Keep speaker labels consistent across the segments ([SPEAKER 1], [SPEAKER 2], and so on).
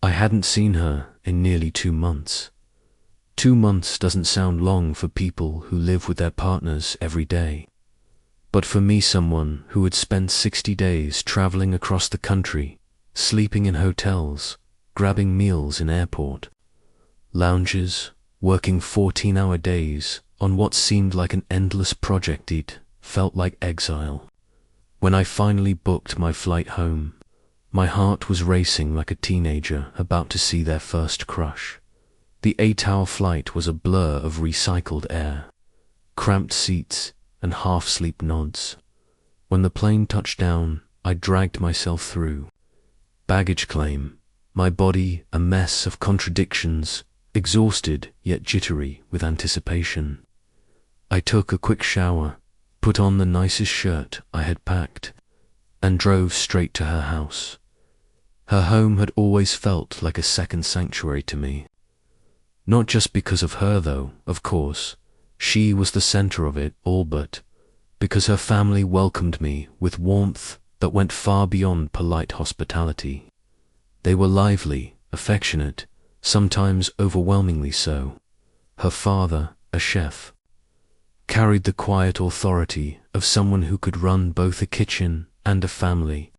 [SPEAKER 1] I hadn't seen her in nearly 2 months. 2 months doesn't sound long for people who live with their partners every day. But for me, someone who had spent 60 days traveling across the country, sleeping in hotels, grabbing meals in airport lounges, working 14-hour days on what seemed like an endless project, it felt like exile. When I finally booked my flight home, my heart was racing like a teenager about to see their first crush. The 8-hour flight was a blur of recycled air, cramped seats, and half-sleep nods. When the plane touched down, I dragged myself through. Baggage claim, my body a mess of contradictions, exhausted yet jittery with anticipation. I took a quick shower, put on the nicest shirt I had packed, and drove straight to her house. Her home had always felt like a second sanctuary to me. Not just because of her, though, of course. She was the center of it all, but because her family welcomed me with warmth that went far beyond polite hospitality. They were lively, affectionate, sometimes overwhelmingly so. Her father, a chef, carried the quiet authority of someone who could run both a kitchen and a family.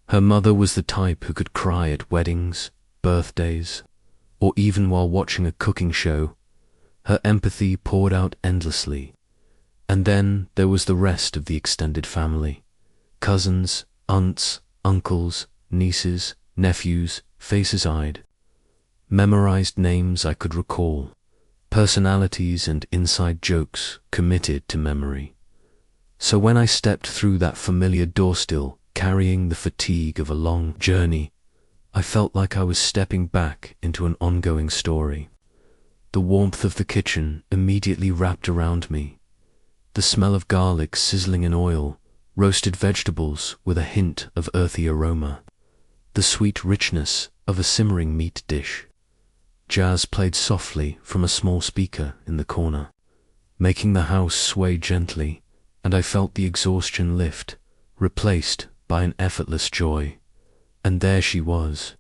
[SPEAKER 1] Her mother was the type who could cry at weddings, birthdays, or even while watching a cooking show. Her empathy poured out endlessly. And then there was the rest of the extended family. Cousins, aunts, uncles, nieces, nephews, faces I'd memorized, names I could recall, personalities and inside jokes committed to memory. So when I stepped through that familiar door, still carrying the fatigue of a long journey, I felt like I was stepping back into an ongoing story. The warmth of the kitchen immediately wrapped around me. The smell of garlic sizzling in oil, roasted vegetables with a hint of earthy aroma, the sweet richness of a simmering meat dish. Jazz played softly from a small speaker in the corner, making the house sway gently, and I felt the exhaustion lift, replaced by an effortless joy. And there she was,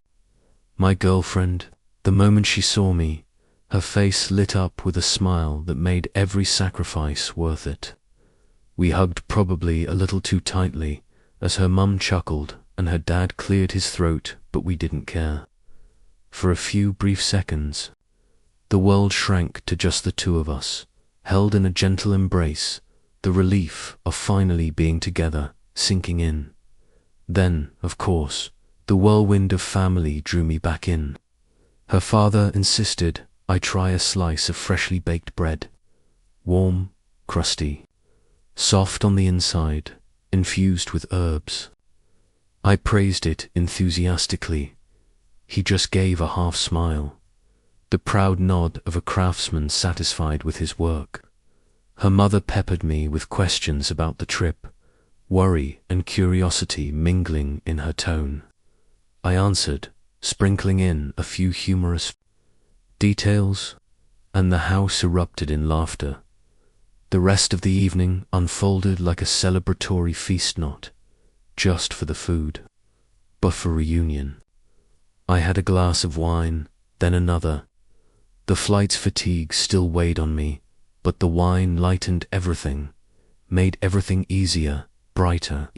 [SPEAKER 1] my girlfriend. The moment she saw me, her face lit up with a smile that made every sacrifice worth it. We hugged, probably a little too tightly, as her mum chuckled and her dad cleared his throat, but we didn't care. For a few brief seconds, the world shrank to just the two of us, held in a gentle embrace, the relief of finally being together sinking in. Then, of course, the whirlwind of family drew me back in. Her father insisted I try a slice of freshly baked bread, warm, crusty, soft on the inside, infused with herbs. I praised it enthusiastically. He just gave a half smile, the proud nod of a craftsman satisfied with his work. Her mother peppered me with questions about the trip, worry and curiosity mingling in her tone. I answered, sprinkling in a few humorous details, and the house erupted in laughter. The rest of the evening unfolded like a celebratory feast, not just for the food, but for reunion. I had a glass of wine, then another. The flight's fatigue still weighed on me, but the wine lightened everything, made everything easier, brighter.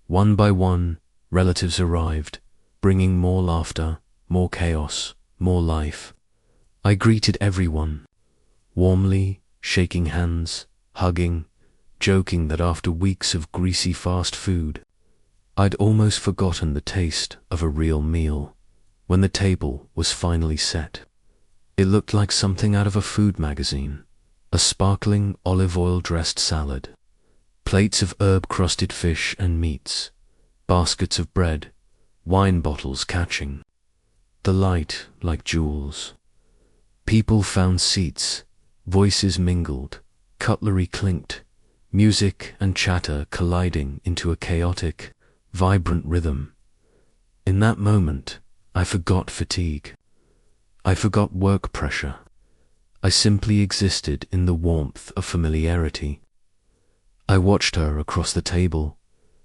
[SPEAKER 1] One by one, relatives arrived, bringing more laughter, more chaos, more life. I greeted everyone, warmly, shaking hands, hugging, joking that after weeks of greasy fast food, I'd almost forgotten the taste of a real meal. When the table was finally set, it looked like something out of a food magazine. A sparkling olive oil-dressed salad, plates of herb-crusted fish and meats, baskets of bread, wine bottles catching the light like jewels. People found seats, voices mingled, cutlery clinked, music and chatter colliding into a chaotic, vibrant rhythm. In that moment, I forgot fatigue. I forgot work pressure. I simply existed in the warmth of familiarity. I watched her across the table,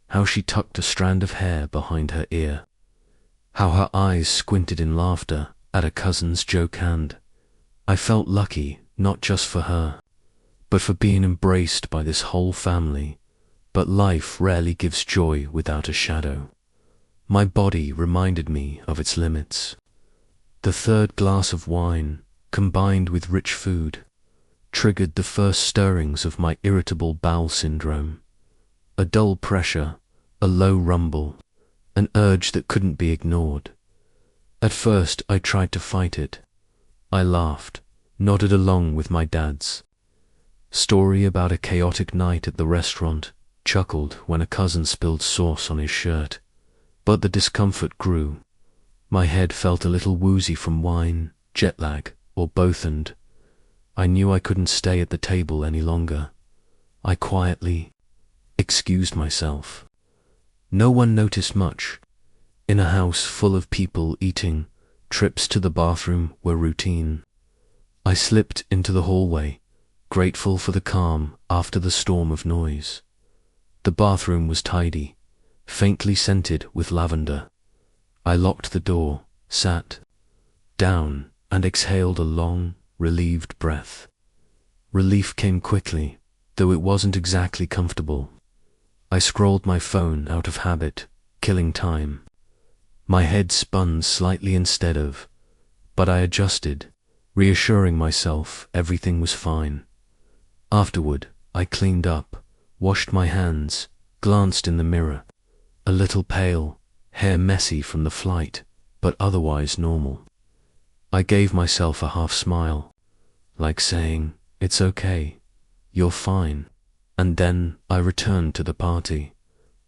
[SPEAKER 1] how she tucked a strand of hair behind her ear, how her eyes squinted in laughter at a cousin's joke, and I felt lucky, not just for her, but for being embraced by this whole family. But life rarely gives joy without a shadow. My body reminded me of its limits. The third glass of wine, combined with rich food, triggered the first stirrings of my irritable bowel syndrome. A dull pressure, a low rumble, an urge that couldn't be ignored. At first I tried to fight it. I laughed, nodded along with my dad's story about a chaotic night at the restaurant, chuckled when a cousin spilled sauce on his shirt. But the discomfort grew. My head felt a little woozy from wine, jet lag, or both, and I knew I couldn't stay at the table any longer. I quietly excused myself. No one noticed much. In a house full of people eating, trips to the bathroom were routine. I slipped into the hallway, grateful for the calm after the storm of noise. The bathroom was tidy, faintly scented with lavender. I locked the door, sat down, and exhaled a long, relieved breath. Relief came quickly, though it wasn't exactly comfortable. I scrolled my phone out of habit, killing time. My head spun slightly instead of, but I adjusted, reassuring myself everything was fine. Afterward, I cleaned up, washed my hands, glanced in the mirror. A little pale, hair messy from the flight, but otherwise normal. I gave myself a half smile, like saying, "It's okay, you're fine." And then I returned to the party.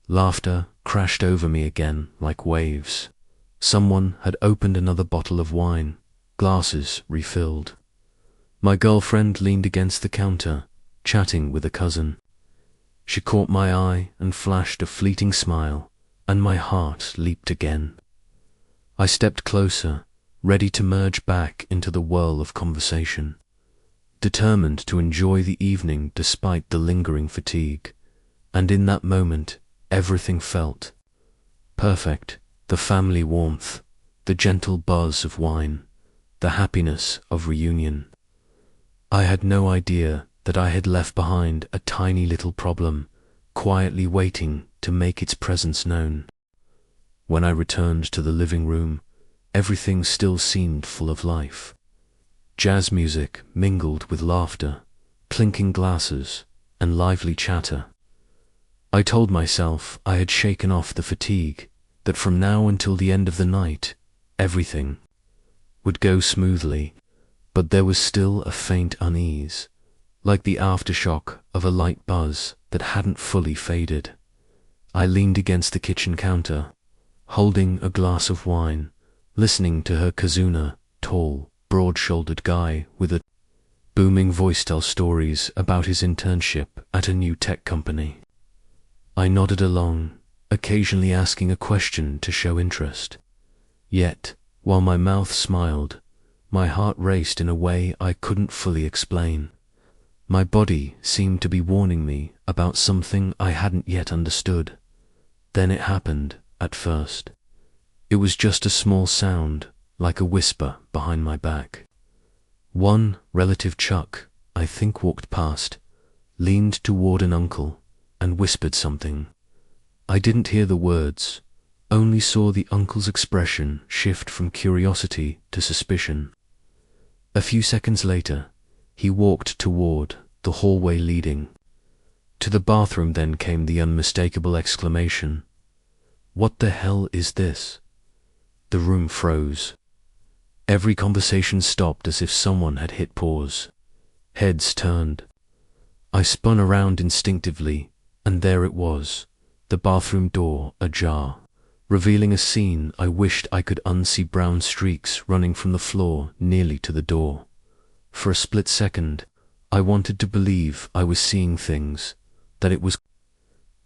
[SPEAKER 1] Laughter crashed over me again like waves. Someone had opened another bottle of wine, glasses refilled. My girlfriend leaned against the counter, chatting with a cousin. She caught my eye and flashed a fleeting smile, and my heart leaped again. I stepped closer, ready to merge back into the whirl of conversation, determined to enjoy the evening despite the lingering fatigue. And in that moment, everything felt perfect. The family warmth, the gentle buzz of wine, the happiness of reunion. I had no idea that I had left behind a tiny little problem, quietly waiting to make its presence known. When I returned to the living room, everything still seemed full of life. Jazz music mingled with laughter, clinking glasses, and lively chatter. I told myself I had shaken off the fatigue, that from now until the end of the night, everything would go smoothly, but there was still a faint unease, like the aftershock of a light buzz that hadn't fully faded. I leaned against the kitchen counter, holding a glass of wine, listening to her kazuna, tall, broad-shouldered guy with a booming voice tell stories about his internship at a new tech company. I nodded along, occasionally asking a question to show interest. Yet, while my mouth smiled, my heart raced in a way I couldn't fully explain. My body seemed to be warning me about something I hadn't yet understood. Then it happened, at first. It was just a small sound, like a whisper behind my back. One relative, Chuck, I think, walked past, leaned toward an uncle, and whispered something. I didn't hear the words, only saw the uncle's expression shift from curiosity to suspicion. A few seconds later, he walked toward the hallway leading to the bathroom. Then came the unmistakable exclamation, "What the hell is this?" The room froze. Every conversation stopped as if someone had hit pause. Heads turned. I spun around instinctively, and there it was, the bathroom door ajar, revealing a scene I wished I could unsee. Brown streaks running from the floor nearly to the door. For a split second, I wanted to believe I was seeing things, that it was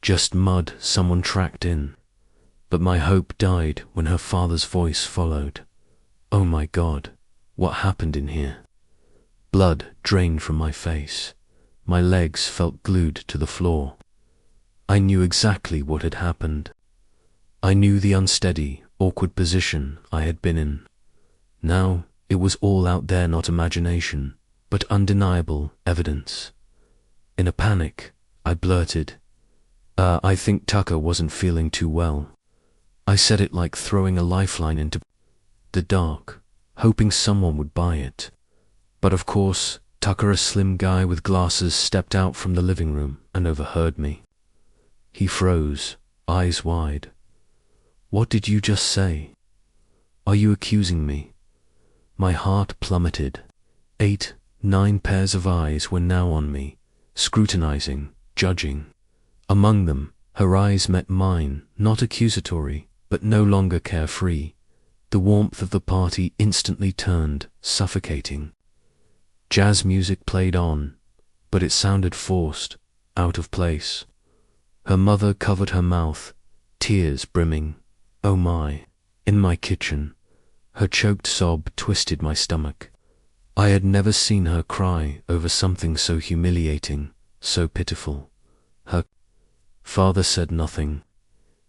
[SPEAKER 1] just mud someone tracked in. But my hope died when her father's voice followed. "Oh my God, what happened in here?" Blood drained from my face. My legs felt glued to the floor. I knew exactly what had happened. I knew the unsteady, awkward position I had been in. Now it was all out there, not imagination, but undeniable evidence. In a panic, I blurted, I think Tucker wasn't feeling too well." I said it like throwing a lifeline into the dark, hoping someone would buy it. But of course, Tucker, a slim guy with glasses, stepped out from the living room and overheard me. He froze, eyes wide. "What did you just say? Are you accusing me?" My heart plummeted. 8, 9 pairs of eyes were now on me, scrutinizing, judging. Among them, her eyes met mine, not accusatory, but no longer carefree. The warmth of the party instantly turned suffocating. Jazz music played on, but it sounded forced, out of place. Her mother covered her mouth, tears brimming. Oh my! In my kitchen, her choked sob twisted my stomach. I had never seen her cry over something so humiliating, so pitiful. Her father said nothing.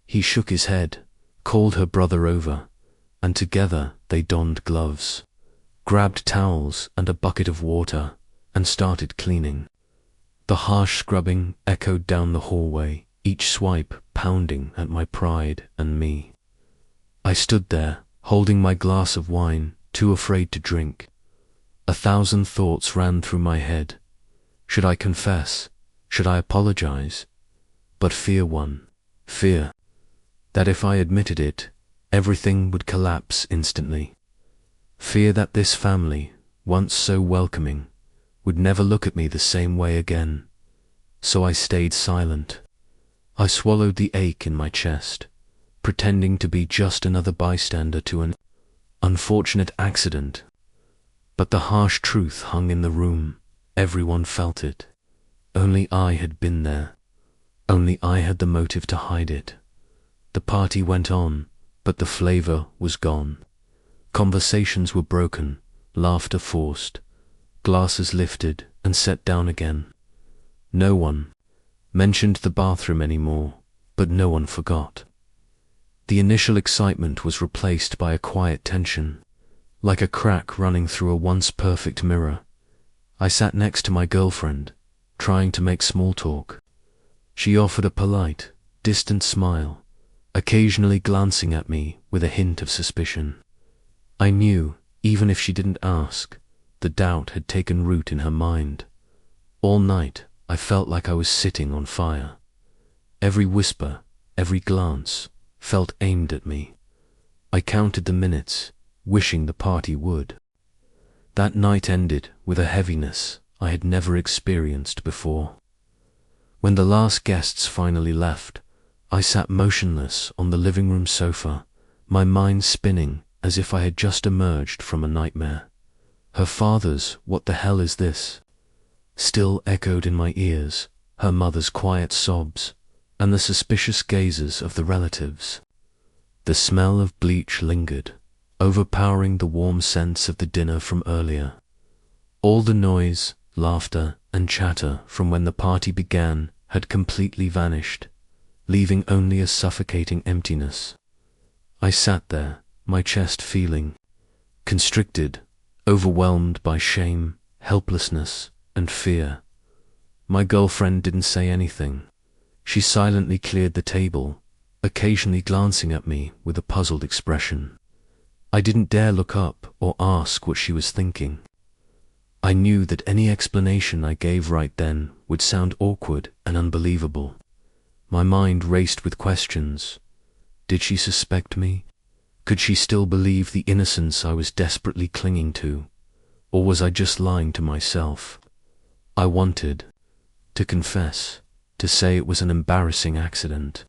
[SPEAKER 1] He shook his head, called her brother over, and together they donned gloves, grabbed towels and a bucket of water, and started cleaning. The harsh scrubbing echoed down the hallway, each swipe pounding at my pride and me. I stood there, holding my glass of wine, too afraid to drink. 1,000 thoughts ran through my head. Should I confess? Should I apologize? But fear won. Fear that if I admitted it, everything would collapse instantly. Fear that this family, once so welcoming, would never look at me the same way again. So I stayed silent. I swallowed the ache in my chest, pretending to be just another bystander to an unfortunate accident. But the harsh truth hung in the room. Everyone felt it. Only I had been there. Only I had the motive to hide it. The party went on, but the flavor was gone. Conversations were broken, laughter forced, glasses lifted and set down again. No one mentioned the bathroom anymore, but no one forgot. The initial excitement was replaced by a quiet tension, like a crack running through a once perfect mirror. I sat next to my girlfriend, trying to make small talk. She offered a polite, distant smile, occasionally glancing at me with a hint of suspicion. I knew, even if she didn't ask, the doubt had taken root in her mind. All night, I felt like I was sitting on fire. Every whisper, every glance, felt aimed at me. I counted the minutes, wishing the party would. That night ended with a heaviness I had never experienced before. When the last guests finally left, I sat motionless on the living room sofa, my mind spinning as if I had just emerged from a nightmare. Her father's "What the hell is this?" still echoed in my ears, her mother's quiet sobs, and the suspicious gazes of the relatives. The smell of bleach lingered, overpowering the warm sense of the dinner from earlier. All the noise, laughter, and chatter from when the party began had completely vanished, leaving only a suffocating emptiness. I sat there, my chest feeling constricted, overwhelmed by shame, helplessness, and fear. My girlfriend didn't say anything. She silently cleared the table, occasionally glancing at me with a puzzled expression. I didn't dare look up or ask what she was thinking. I knew that any explanation I gave right then would sound awkward and unbelievable. My mind raced with questions. Did she suspect me? Could she still believe the innocence I was desperately clinging to? Or was I just lying to myself? I wanted to confess, to say it was an embarrassing accident,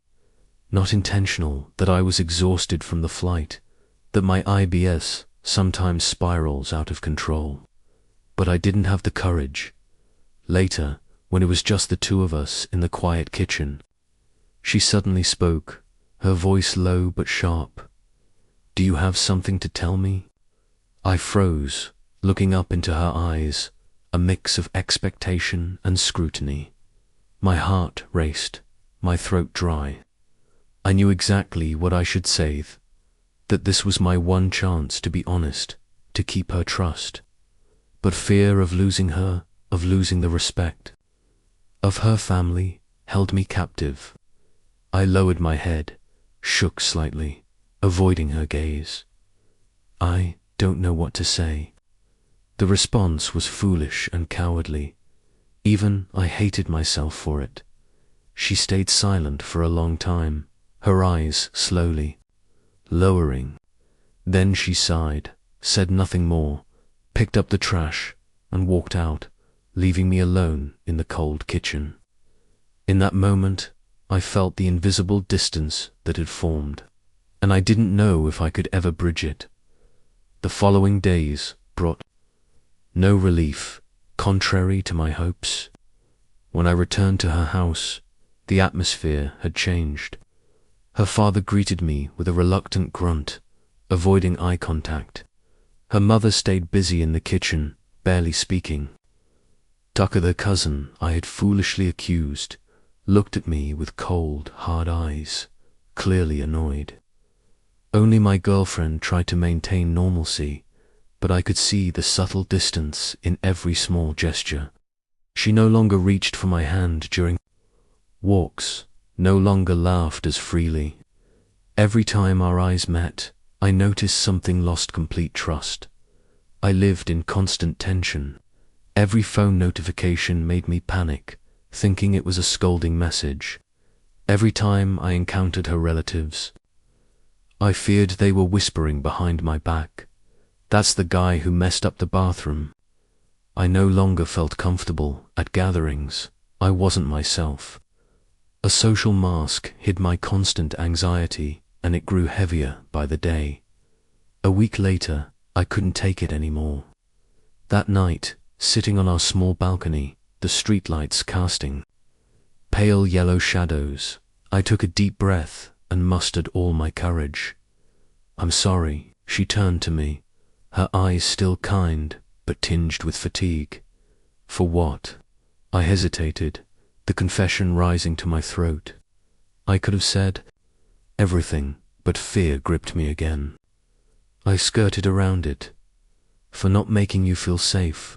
[SPEAKER 1] not intentional, that I was exhausted from the flight, that my IBS sometimes spirals out of control. But I didn't have the courage. Later, when it was just the two of us in the quiet kitchen, she suddenly spoke, her voice low but sharp. "Do you have something to tell me?" I froze, looking up into her eyes, a mix of expectation and scrutiny. My heart raced, my throat dry. I knew exactly what I should say. that this was my one chance to be honest, to keep her trust. But fear of losing her, of losing the respect of her family, held me captive. I lowered my head, shook slightly, avoiding her gaze. I don't know what to say. The response was foolish and cowardly. Even I hated myself for it. She stayed silent for a long time, her eyes slowly lowering. Then she sighed, said nothing more, picked up the trash, and walked out, leaving me alone in the cold kitchen. In that moment, I felt the invisible distance that had formed, and I didn't know if I could ever bridge it. The following days brought no relief, contrary to my hopes. When I returned to her house, the atmosphere had changed. Her father greeted me with a reluctant grunt, avoiding eye contact. Her mother stayed busy in the kitchen, barely speaking. Tucker, the cousin I had foolishly accused, looked at me with cold, hard eyes, clearly annoyed. Only my girlfriend tried to maintain normalcy, but I could see the subtle distance in every small gesture. She no longer reached for my hand during walks, no longer laughed as freely. Every time our eyes met, I noticed something lost complete trust. I lived in constant tension. Every phone notification made me panic, thinking it was a scolding message. Every time I encountered her relatives, I feared they were whispering behind my back, "That's the guy who messed up the bathroom." I no longer felt comfortable at gatherings. I wasn't myself. A social mask hid my constant anxiety, and it grew heavier by the day. A week later, I couldn't take it anymore. That night, sitting on our small balcony, the streetlights casting pale yellow shadows, I took a deep breath and mustered all my courage. "I'm sorry," she turned to me, her eyes still kind but tinged with fatigue. "For what?" I hesitated, the confession rising to my throat. I could have said everything, but fear gripped me again. I skirted around it. "For not making you feel safe,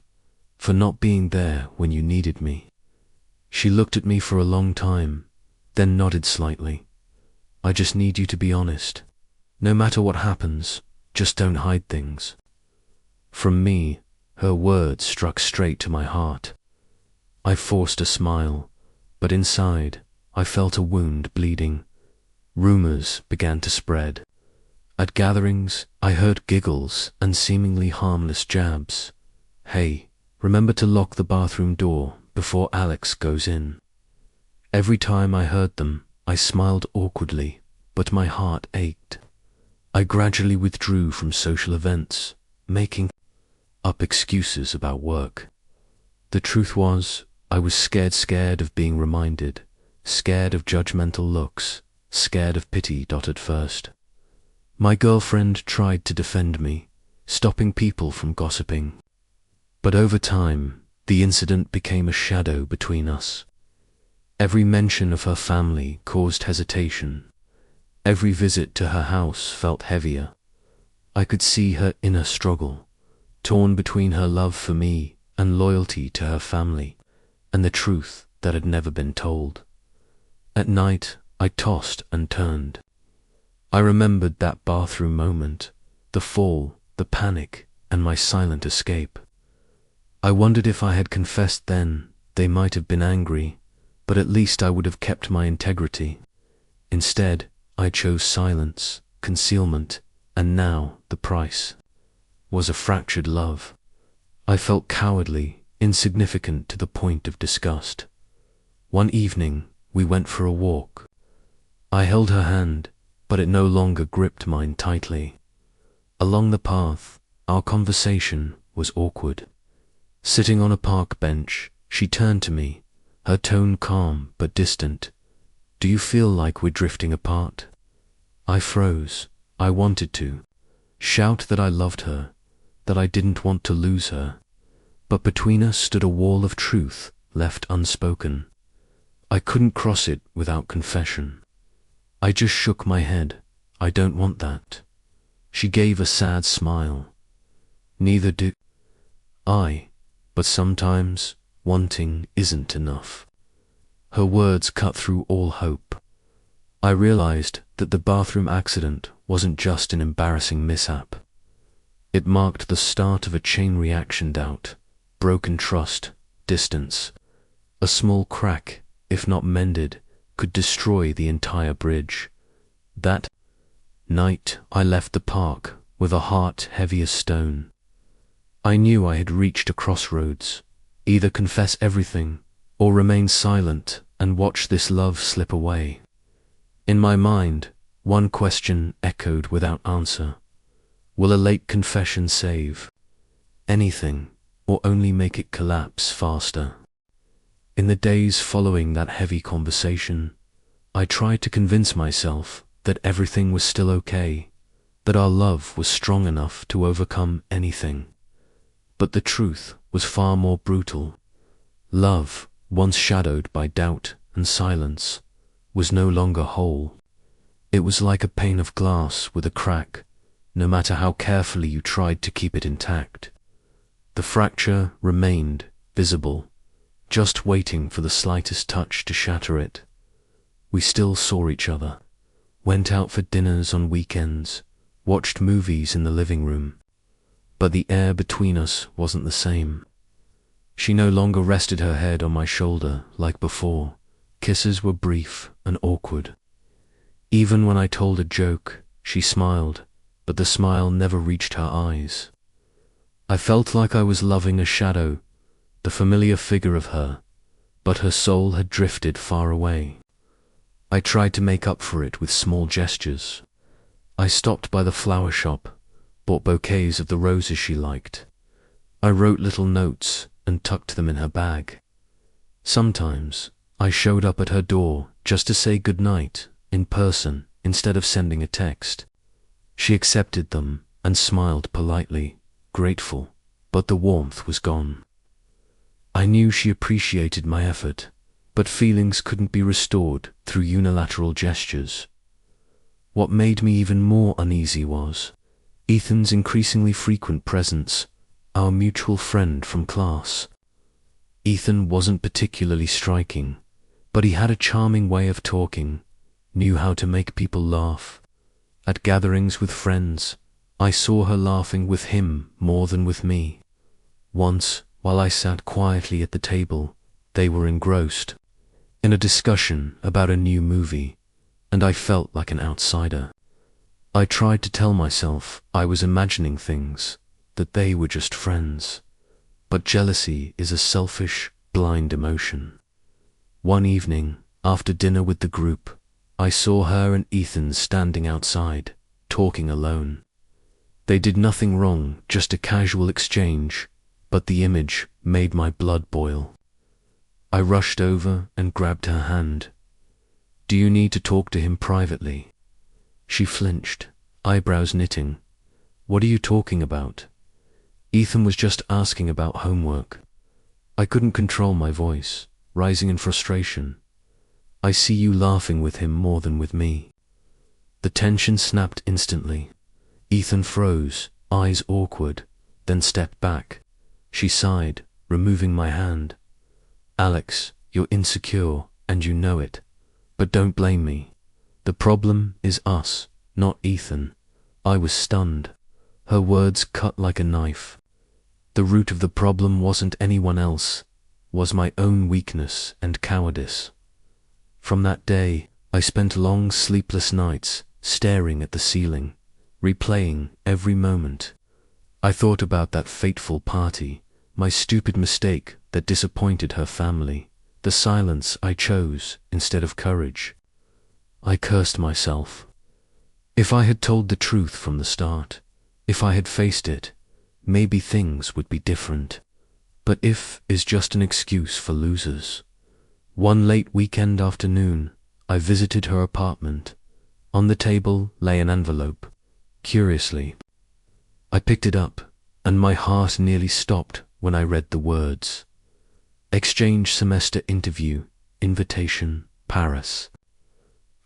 [SPEAKER 1] for not being there when you needed me." She looked at me for a long time, then nodded slightly. "I just need you to be honest. No matter what happens, just don't hide things." From me, her words struck straight to my heart. I forced a smile, but inside, I felt a wound bleeding. Rumors began to spread. At gatherings, I heard giggles and seemingly harmless jabs. "Hey, remember to lock the bathroom door before Alex goes in." Every time I heard them, I smiled awkwardly, but my heart ached. I gradually withdrew from social events, making up excuses about work. The truth was, I was scared of being reminded, scared of judgmental looks, scared of pity. At first, my girlfriend tried to defend me, stopping people from gossiping. But over time, the incident became a shadow between us. Every mention of her family caused hesitation. Every visit to her house felt heavier. I could see her inner struggle, torn between her love for me and loyalty to her family, and the truth that had never been told. At night, I tossed and turned. I remembered that bathroom moment, the fall, the panic, and my silent escape. I wondered if I had confessed then, they might have been angry, but at least I would have kept my integrity. Instead, I chose silence, concealment, and now the price was a fractured love. I felt cowardly, insignificant to the point of disgust. One evening, we went for a walk. I held her hand, but it no longer gripped mine tightly. Along the path, our conversation was awkward. Sitting on a park bench, she turned to me, her tone calm but distant. "Do you feel like we're drifting apart?" I froze. I wanted to shout that I loved her, that I didn't want to lose her. But between us stood a wall of truth left unspoken. I couldn't cross it without confession. I just shook my head. "I don't want that." She gave a sad smile. Neither do I, but sometimes wanting isn't enough. Her words cut through all hope. I realized that the bathroom accident wasn't just an embarrassing mishap. It marked the start of a chain reaction: doubt, broken trust, distance. A small crack, if not mended, could destroy the entire bridge. That night I left the park with a heart heavy as stone. I knew I had reached a crossroads: either confess everything or remain silent and watch this love slip away. In my mind, one question echoed without answer. Will a late confession save anything, or only make it collapse faster? In the days following that heavy conversation, I tried to convince myself that everything was still okay, that our love was strong enough to overcome anything. But the truth was far more brutal. Love, once shadowed by doubt and silence, was no longer whole. It was like a pane of glass with a crack, no matter how carefully you tried to keep it intact. The fracture remained visible, just waiting for the slightest touch to shatter it. We still saw each other, went out for dinners on weekends, watched movies in the living room, but the air between us wasn't the same. She no longer rested her head on my shoulder like before. Kisses were brief and awkward. Even when I told a joke, she smiled, but the smile never reached her eyes. I felt like I was loving a shadow, the familiar figure of her, but her soul had drifted far away. I tried to make up for it with small gestures. I stopped by the flower shop, bought bouquets of the roses she liked. I wrote little notes and tucked them in her bag. Sometimes I showed up at her door just to say goodnight in person instead of sending a text. She accepted them and smiled politely, grateful, but the warmth was gone. I knew she appreciated my effort, but feelings couldn't be restored through unilateral gestures. What made me even more uneasy was Ethan's increasingly frequent presence, our mutual friend from class. Ethan wasn't particularly striking, but he had a charming way of talking, knew how to make people laugh. At gatherings with friends, I saw her laughing with him more than with me. Once, while I sat quietly at the table, they were engrossed in a discussion about a new movie, and I felt like an outsider. I tried to tell myself I was imagining things, that they were just friends. But jealousy is a selfish, blind emotion. One evening, after dinner with the group, I saw her and Ethan standing outside, talking alone. They did nothing wrong, just a casual exchange, but the image made my blood boil. I rushed over and grabbed her hand. "Do you need to talk to him privately?" She flinched, eyebrows knitting. "What are you talking about?" Ethan was just asking about homework. I couldn't control my voice, rising in frustration. "I see you laughing with him more than with me." The tension snapped instantly. Ethan froze, eyes awkward, then stepped back. She sighed, removing my hand. "Alex, you're insecure, and you know it. But don't blame me. The problem is us, not Ethan." I was stunned. Her words cut like a knife. The root of the problem wasn't anyone else, was my own weakness and cowardice. From that day, I spent long sleepless nights staring at the ceiling, replaying every moment. I thought about that fateful party, my stupid mistake that disappointed her family, the silence I chose instead of courage. I cursed myself. If I had told the truth from the start, if I had faced it, maybe things would be different. But if is just an excuse for losers. One late weekend afternoon, I visited her apartment. On the table lay an envelope. Curiously, I picked it up, and my heart nearly stopped when I read the words: "Exchange semester interview, invitation, Paris."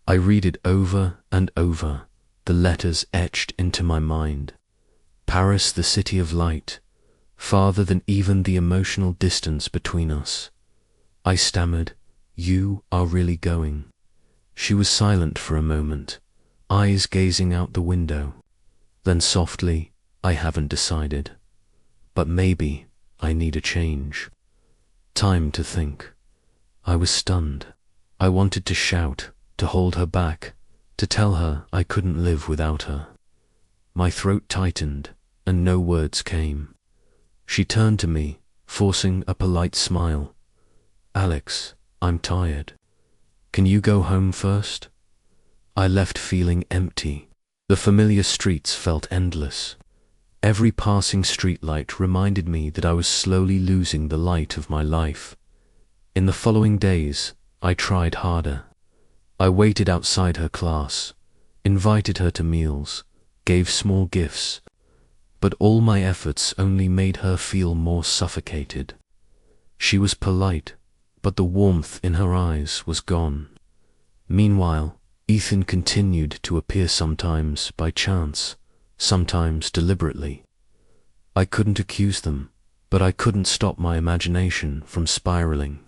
[SPEAKER 1] I read it over and over, the letters etched into my mind. Paris, the city of light, farther than even the emotional distance between us. I stammered, "You are really going?" She was silent for a moment, eyes gazing out the window. Then softly, "I haven't decided. But maybe I need a change. Time to think." I was stunned. I wanted to shout, to hold her back, to tell her I couldn't live without her. My throat tightened, and no words came. She turned to me, forcing a polite smile. "Alex, I'm tired. Can you go home first?" I left feeling empty. The familiar streets felt endless. Every passing streetlight reminded me that I was slowly losing the light of my life. In the following days, I tried harder. I waited outside her class, invited her to meals, gave small gifts, but all my efforts only made her feel more suffocated. She was polite, but the warmth in her eyes was gone. Meanwhile, Ethan continued to appear sometimes by chance, sometimes deliberately. I couldn't accuse them, but I couldn't stop my imagination from spiraling.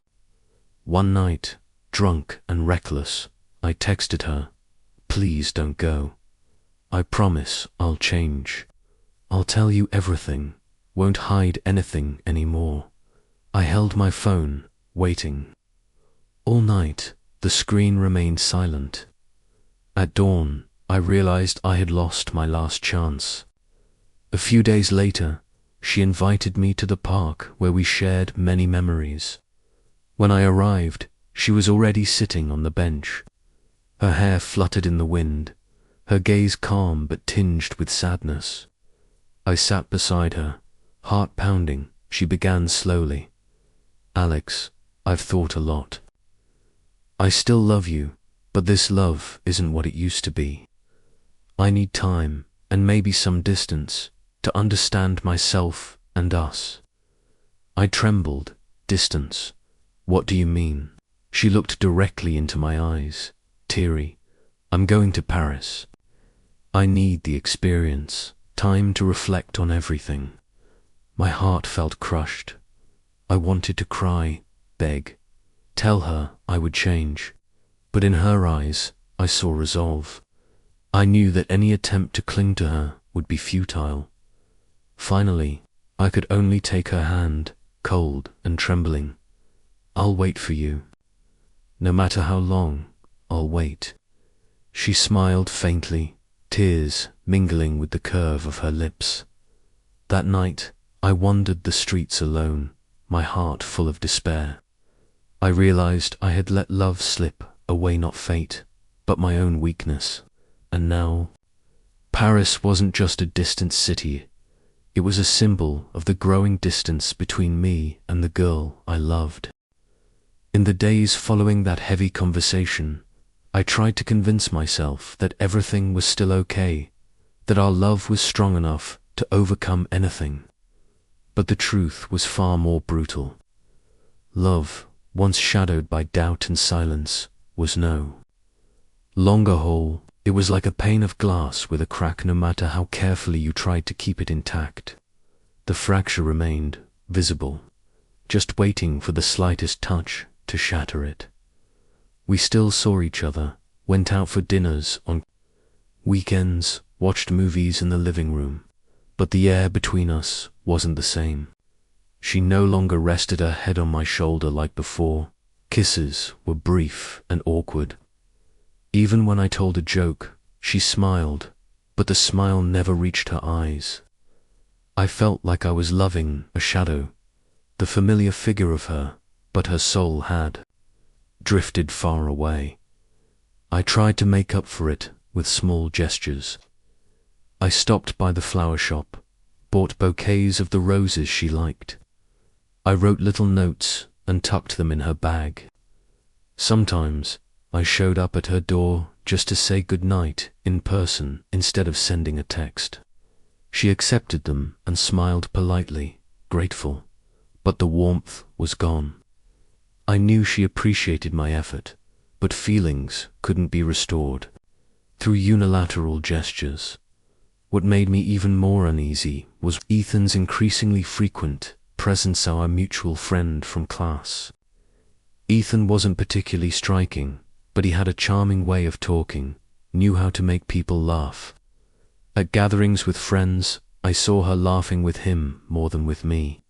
[SPEAKER 1] One night, drunk and reckless, I texted her, "Please don't go. I promise I'll change. I'll tell you everything, won't hide anything anymore." I held my phone, waiting. All night, the screen remained silent. At dawn, I realized I had lost my last chance. A few days later, she invited me to the park where we shared many memories. When I arrived, she was already sitting on the bench. Her hair fluttered in the wind, her gaze calm but tinged with sadness. I sat beside her, heart pounding. She began slowly. "Alex, I've thought a lot. I still love you, but this love isn't what it used to be. I need time, and maybe some distance, to understand myself and us." I trembled. "Distance? What do you mean?" She looked directly into my eyes, teary. "I'm going to Paris. I need the experience, time to reflect on everything." My heart felt crushed. I wanted to cry, beg, tell her I would change. But in her eyes, I saw resolve. I knew that any attempt to cling to her would be futile. Finally, I could only take her hand, cold and trembling. "I'll wait for you. No matter how long, I'll wait." She smiled faintly, tears mingling with the curve of her lips. That night, I wandered the streets alone, my heart full of despair. I realized I had let love slip away, not fate, but my own weakness. And now, Paris wasn't just a distant city. It was a symbol of the growing distance between me and the girl I loved. In the days following that heavy conversation, I tried to convince myself that everything was still okay, that our love was strong enough to overcome anything. But the truth was far more brutal. Love, once shadowed by doubt and silence, was no longer whole. It was like a pane of glass with a crack no matter how carefully you tried to keep it intact. The fracture remained visible, just waiting for the slightest touch to shatter it. We still saw each other, went out for dinners on weekends, watched movies in the living room, but the air between us wasn't the same. She no longer rested her head on my shoulder like before. Kisses were brief and awkward. Even when I told a joke, she smiled, but the smile never reached her eyes. I felt like I was loving a shadow, the familiar figure of her, but her soul had drifted far away. I tried to make up for it with small gestures. I stopped by the flower shop, bought bouquets of the roses she liked. I wrote little notes and tucked them in her bag. Sometimes I showed up at her door just to say goodnight in person instead of sending a text. She accepted them and smiled politely, grateful, but the warmth was gone. I knew she appreciated my effort, but feelings couldn't be restored. through unilateral gestures. What made me even more uneasy was Ethan's increasingly frequent presence, our mutual friend from class. Ethan wasn't particularly striking, but he had a charming way of talking, knew how to make people laugh. At gatherings with friends, I saw her laughing with him more than with me.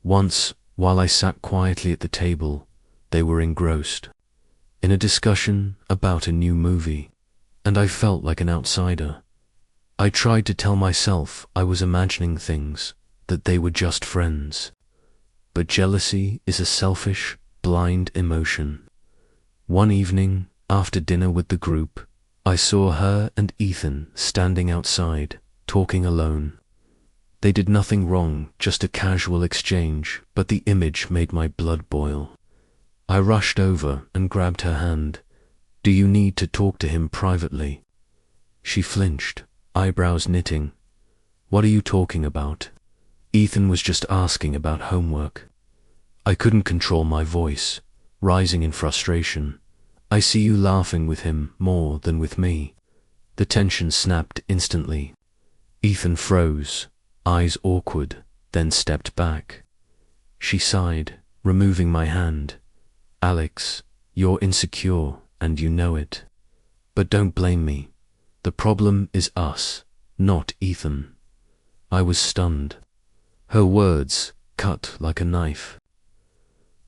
[SPEAKER 1] Once, while I sat quietly at the table, they were engrossed in a discussion about a new movie, and I felt like an outsider. I tried to tell myself I was imagining things, that they were just friends. But jealousy is a selfish, blind emotion. One evening, after dinner with the group, I saw her and Ethan standing outside, talking alone. They did nothing wrong, just a casual exchange, but the image made my blood boil. I rushed over and grabbed her hand. "Do you need to talk to him privately?" She flinched, eyebrows knitting. "What are you talking about?" Ethan was just asking about homework. I couldn't control my voice, rising in frustration. "I see you laughing with him more than with me." The tension snapped instantly. Ethan froze, eyes awkward, then stepped back. She sighed, removing my hand. "Alex, you're insecure, and you know it. But don't blame me. The problem is us, not Ethan." I was stunned. Her words cut like a knife.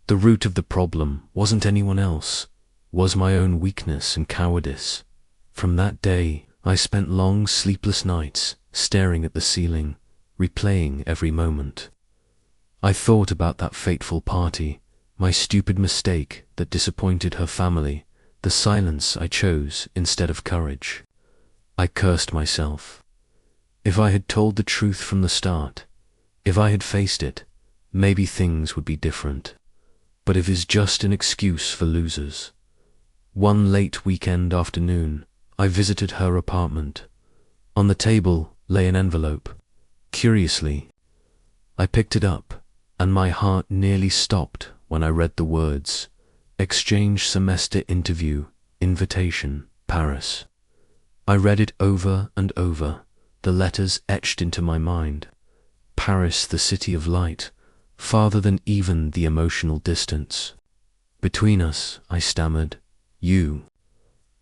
[SPEAKER 1] The root of the problem wasn't anyone else, was my own weakness and cowardice. From that day, I spent long, sleepless nights staring at the ceiling, replaying every moment. I thought about that fateful party, my stupid mistake that disappointed her family, the silence I chose instead of courage. I cursed myself. If I had told the truth from the start, if I had faced it, maybe things would be different. But it is just an excuse for losers. One late weekend afternoon, I visited her apartment. On the table lay an envelope. Curiously, I picked it up, and my heart nearly stopped when I read the words, "Exchange semester interview, invitation, Paris." I read it over and over, the letters etched into my mind. Paris, the city of light, farther than even the emotional distance. "Between us," I stammered, "you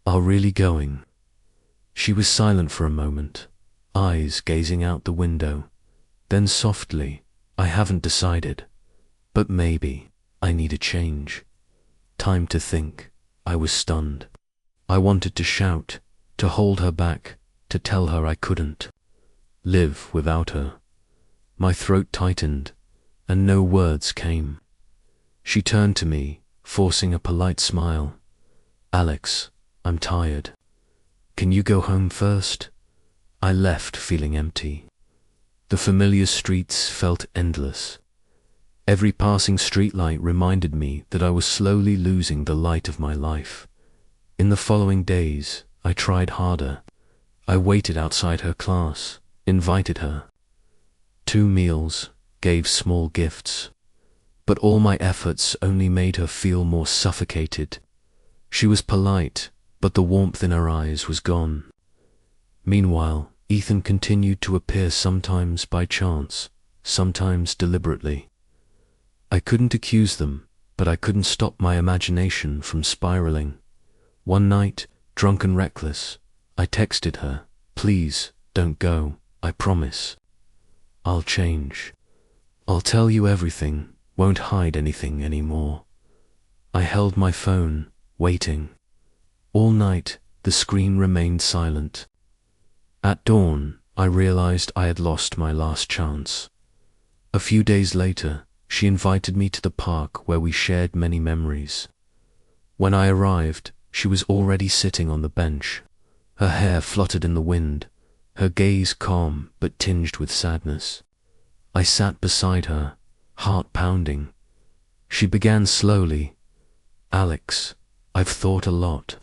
[SPEAKER 1] are really going?" She was silent for a moment, eyes gazing out the window. Then softly, "I haven't decided, but maybe I need a change. Time to think." I was stunned. I wanted to shout, to hold her back, to tell her I couldn't live without her. My throat tightened, and no words came. She turned to me, forcing a polite smile. "Alex, I'm tired. Can you go home first?" I left feeling empty. The familiar streets felt endless. Every passing streetlight reminded me that I was slowly losing the light of my life. In the following days, I tried harder. I waited outside her class, invited her. 2 meals, gave small gifts. But all my efforts only made her feel more suffocated. She was polite, but the warmth in her eyes was gone. Meanwhile, Ethan continued to appear, sometimes by chance, sometimes deliberately. I couldn't accuse them, but I couldn't stop my imagination from spiraling. One night, drunk and reckless, I texted her, "Please, don't go, I promise. I'll change. I'll tell you everything, won't hide anything anymore." I held my phone, waiting. All night, the screen remained silent. At dawn, I realized I had lost my last chance. A few days later, she invited me to the park where we shared many memories. When I arrived, she was already sitting on the bench. Her hair fluttered in the wind, her gaze calm but tinged with sadness. I sat beside her, heart pounding. She began slowly, "Alex, I've thought a lot.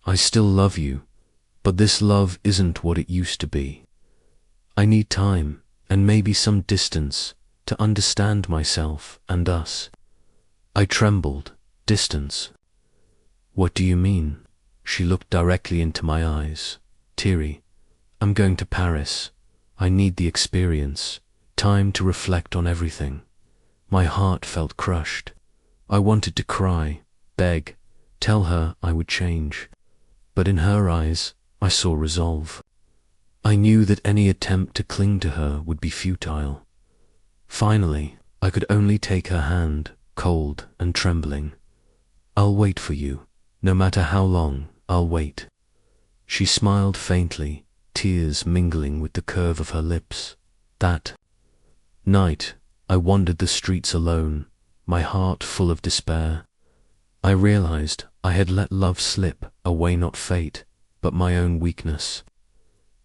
[SPEAKER 1] I still love you, but this love isn't what it used to be. I need time, and maybe some distance, to understand myself and us." I trembled. "Distance? What do you mean?" She looked directly into my eyes. "Thierry, I'm going to Paris. I need the experience, time to reflect on everything." My heart felt crushed. I wanted to cry, beg, tell her I would change. But in her eyes, I saw resolve. I knew that any attempt to cling to her would be futile. Finally, I could only take her hand, cold and trembling. "I'll wait for you. No matter how long, I'll wait." She smiled faintly, tears mingling with the curve of her lips. That night, I wandered the streets alone, my heart full of despair. I realized I had let love slip away, not fate, but my own weakness.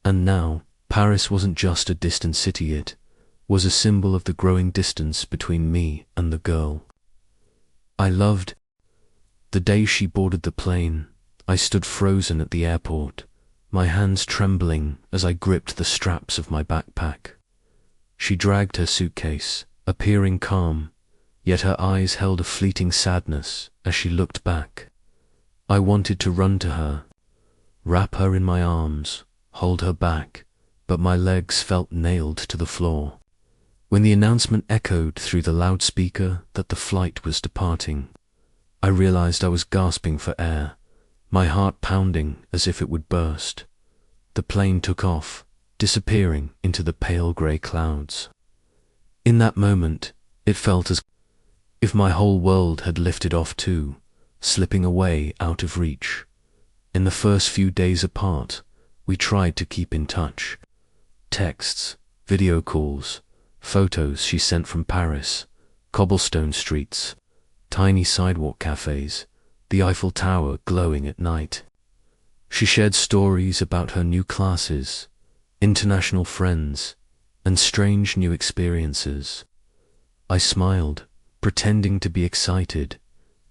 [SPEAKER 1] And now, Paris wasn't just a distant city, it was a symbol of the growing distance between me and the girl I loved. The day she boarded the plane, I stood frozen at the airport, my hands trembling as I gripped the straps of my backpack. She dragged her suitcase, appearing calm, yet her eyes held a fleeting sadness as she looked back. I wanted to run to her, wrap her in my arms, hold her back, but my legs felt nailed to the floor. When the announcement echoed through the loudspeaker that the flight was departing, I realized I was gasping for air, my heart pounding as if it would burst. The plane took off, disappearing into the pale grey clouds. In that moment, it felt as if my whole world had lifted off too, slipping away out of reach. In the first few days apart, we tried to keep in touch. Texts, video calls, photos she sent from Paris, cobblestone streets, tiny sidewalk cafes, the Eiffel Tower glowing at night. She shared stories about her new classes, international friends, and strange new experiences. I smiled, pretending to be excited,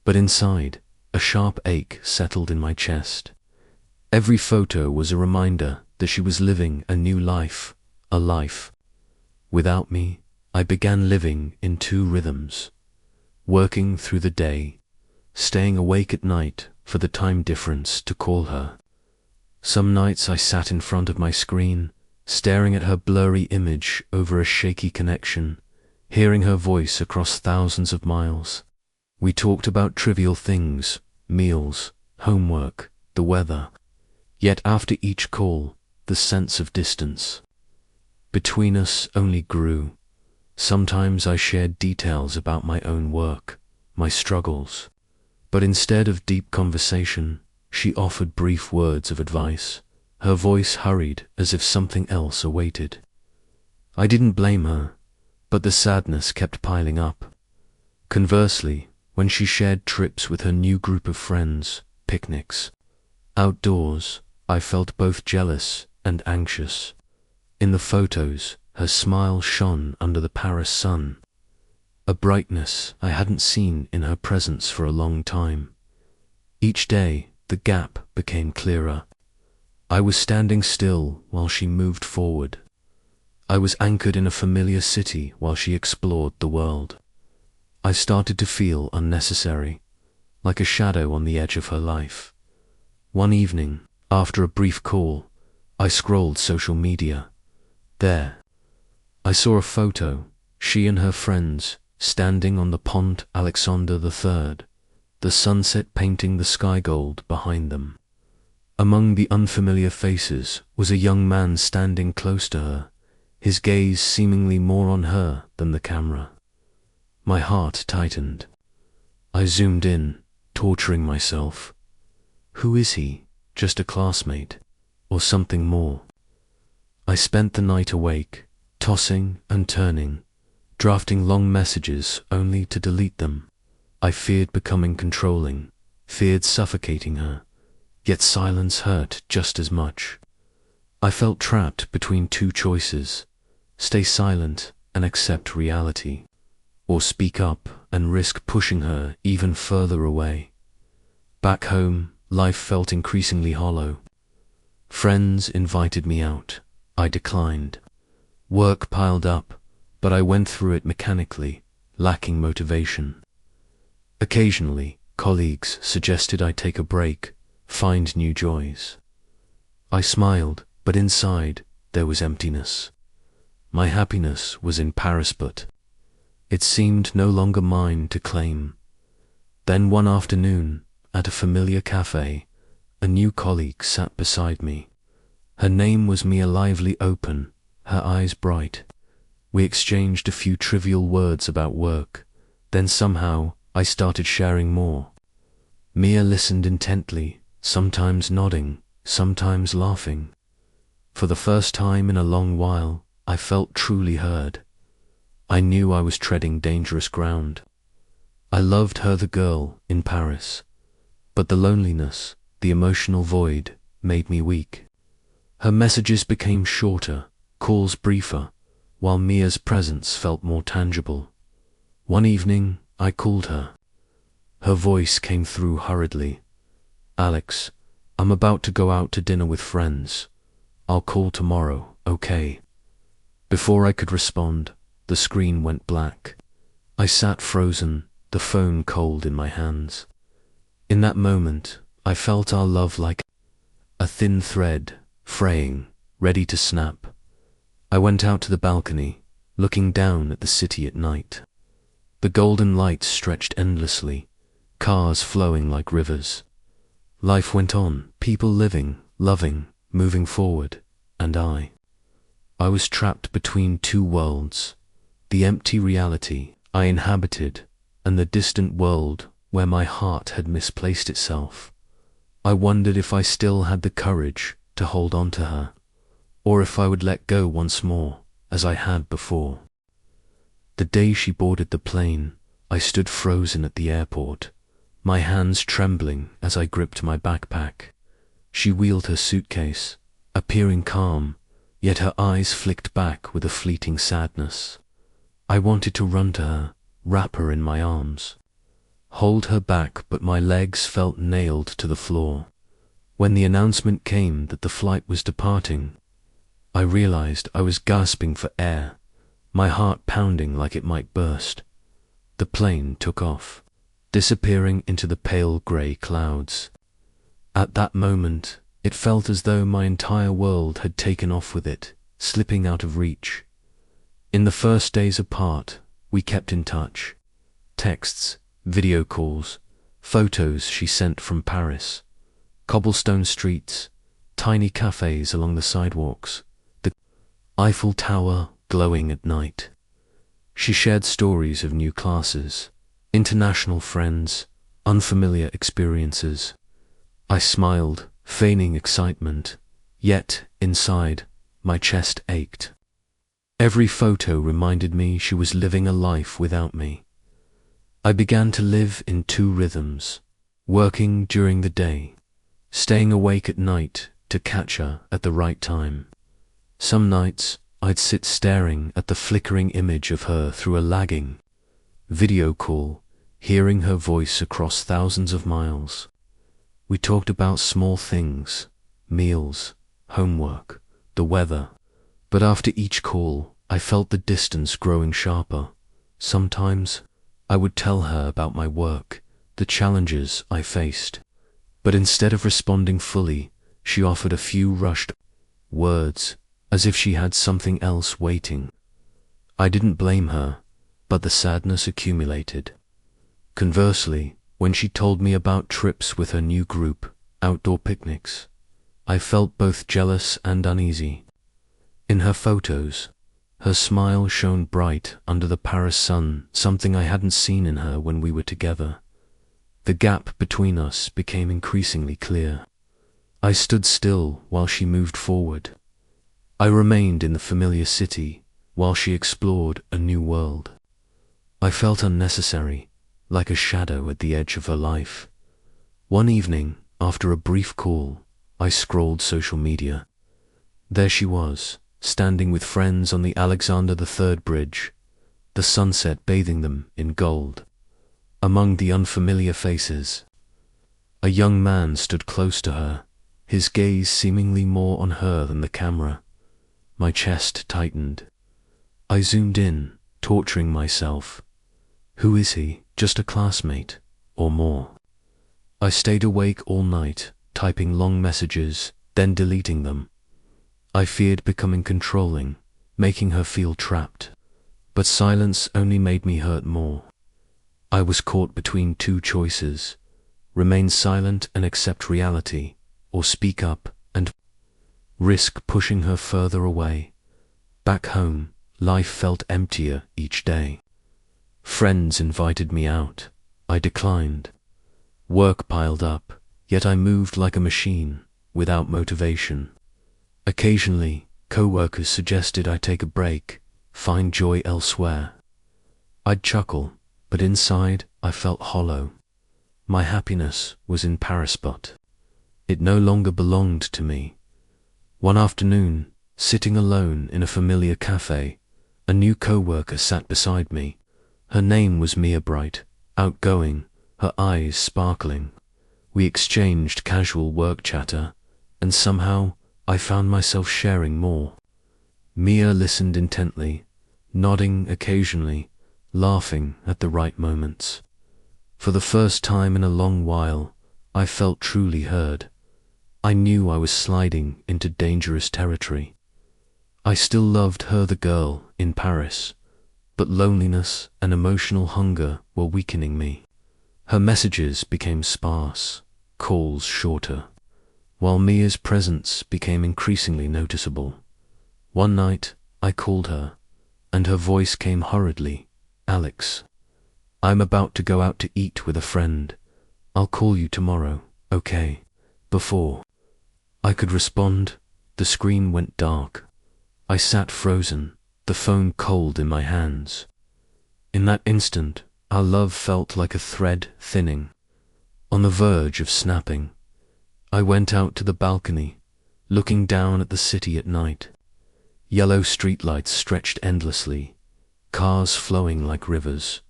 [SPEAKER 1] but inside, a sharp ache settled in my chest. Every photo was a reminder that she was living a new life, a life without me. I began living in two rhythms, working through the day, staying awake at night for the time difference to call her. Some nights I sat in front of my screen, staring at her blurry image over a shaky connection, hearing her voice across thousands of miles. We talked about trivial things, meals, homework, the weather. Yet after each call, the sense of distance between us only grew. Sometimes I shared details about my own work, my struggles, but instead of deep conversation, she offered brief words of advice. Her voice hurried as if something else awaited. I didn't blame her, but the sadness kept piling up. Conversely, when she shared trips with her new group of friends, picnics, outdoors, I felt both jealous and anxious. In the photos, her smile shone under the Paris sun, a brightness I hadn't seen in her presence for a long time. Each day, the gap became clearer. I was standing still while she moved forward. I was anchored in a familiar city while she explored the world. I started to feel unnecessary, like a shadow on the edge of her life. One evening, after a brief call, I scrolled social media. There, I saw a photo, she and her friends, standing on the Pont Alexander III, the sunset painting the sky gold behind them. Among the unfamiliar faces was a young man standing close to her, his gaze seemingly more on her than the camera. My heart tightened. I zoomed in, torturing myself. Who is he? Just a classmate? Or something more? I spent the night awake, tossing and turning, drafting long messages only to delete them. I feared becoming controlling, feared suffocating her, yet silence hurt just as much. I felt trapped between two choices: stay silent and accept reality, or speak up and risk pushing her even further away. Back home, life felt increasingly hollow. Friends invited me out. I declined. Work piled up, but I went through it mechanically, lacking motivation. Occasionally, colleagues suggested I take a break, find new joys. I smiled, but inside there was emptiness. My happiness was in Paris, but it seemed no longer mine to claim. Then one afternoon, at a familiar cafe, a new colleague sat beside me. Her name was Mia, lively, open, her eyes bright. We exchanged a few trivial words about work. Then somehow I started sharing more. Mia listened intently, sometimes nodding, sometimes laughing. For the first time in a long while, I felt truly heard. I knew I was treading dangerous ground. I loved her, the girl in Paris, but the loneliness, the emotional void, made me weak. Her messages became shorter, calls briefer, while Mia's presence felt more tangible. One evening, I called her. Her voice came through hurriedly. "Alex, I'm about to go out to dinner with friends. I'll call tomorrow, okay?" Before I could respond, the screen went black. I sat frozen, the phone cold in my hands. In that moment, I felt our love like a thin thread, fraying, ready to snap. I went out to the balcony, looking down at the city at night. The golden lights stretched endlessly, cars flowing like rivers. Life went on, people living, loving, moving forward, and I was trapped between two worlds, the empty reality I inhabited and the distant world where my heart had misplaced itself. I wondered if I still had the courage to hold on to her, or if I would let go once more, as I had before. The day she boarded the plane, I stood frozen at the airport, my hands trembling as I gripped my backpack. She wheeled her suitcase, appearing calm, yet her eyes flicked back with a fleeting sadness. I wanted to run to her, wrap her in my arms, hold her back, but my legs felt nailed to the floor. When the announcement came that the flight was departing, I realized I was gasping for air, my heart pounding like it might burst. The plane took off, disappearing into the pale grey clouds. At that moment, it felt as though my entire world had taken off with it, slipping out of reach. In the first days apart, we kept in touch. Texts, video calls, photos she sent from Paris, cobblestone streets, tiny cafes along the sidewalks, the Eiffel Tower glowing at night. She shared stories of new classes, international friends, unfamiliar experiences. I smiled, feigning excitement, yet, inside, my chest ached. Every photo reminded me she was living a life without me. I began to live in two rhythms, working during the day, staying awake at night to catch her at the right time. Some nights, I'd sit staring at the flickering image of her through a lagging video call, hearing her voice across thousands of miles. We talked about small things, meals, homework, the weather, but after each call, I felt the distance growing sharper. Sometimes, I would tell her about my work, the challenges I faced, but instead of responding fully, she offered a few rushed words, as if she had something else waiting. I didn't blame her, but the sadness accumulated. Conversely, when she told me about trips with her new group, outdoor picnics, I felt both jealous and uneasy. In her photos, her smile shone bright under the Paris sun, something I hadn't seen in her when we were together. The gap between us became increasingly clear. I stood still while she moved forward. I remained in the familiar city while she explored a new world. I felt unnecessary, like a shadow at the edge of her life. One evening, after a brief call, I scrolled social media. There she was, standing with friends on the Alexander III Bridge, the sunset bathing them in gold. Among the unfamiliar faces, a young man stood close to her, his gaze seemingly more on her than the camera. My chest tightened. I zoomed in, torturing myself. Who is he? Just a classmate, or more? I stayed awake all night, typing long messages, then deleting them. I feared becoming controlling, making her feel trapped. But silence only made me hurt more. I was caught between two choices: remain silent and accept reality, or speak up and risk pushing her further away. Back home, life felt emptier each day. Friends invited me out. I declined. Work piled up, yet I moved like a machine, without motivation. Occasionally, co-workers suggested I take a break, find joy elsewhere. I'd chuckle, but inside I felt hollow. My happiness was in Paris, but it no longer belonged to me. One afternoon, sitting alone in a familiar cafe, a new co-worker sat beside me. Her name was Mia, bright, outgoing, her eyes sparkling. We exchanged casual work chatter, and somehow I found myself sharing more. Mia listened intently, nodding occasionally, laughing at the right moments. For the first time in a long while, I felt truly heard. I knew I was sliding into dangerous territory. I still loved her, the girl in Paris, but loneliness and emotional hunger were weakening me. Her messages became sparse, calls shorter, while Mia's presence became increasingly noticeable. One night, I called her, and her voice came hurriedly. "Alex, I'm about to go out to eat with a friend. I'll call you tomorrow, okay?" Before I could respond, the screen went dark. I sat frozen, the phone cold in my hands. In that instant, our love felt like a thread thinning, on the verge of snapping. I went out to the balcony, looking down at the city at night. Yellow streetlights stretched endlessly, cars flowing like rivers.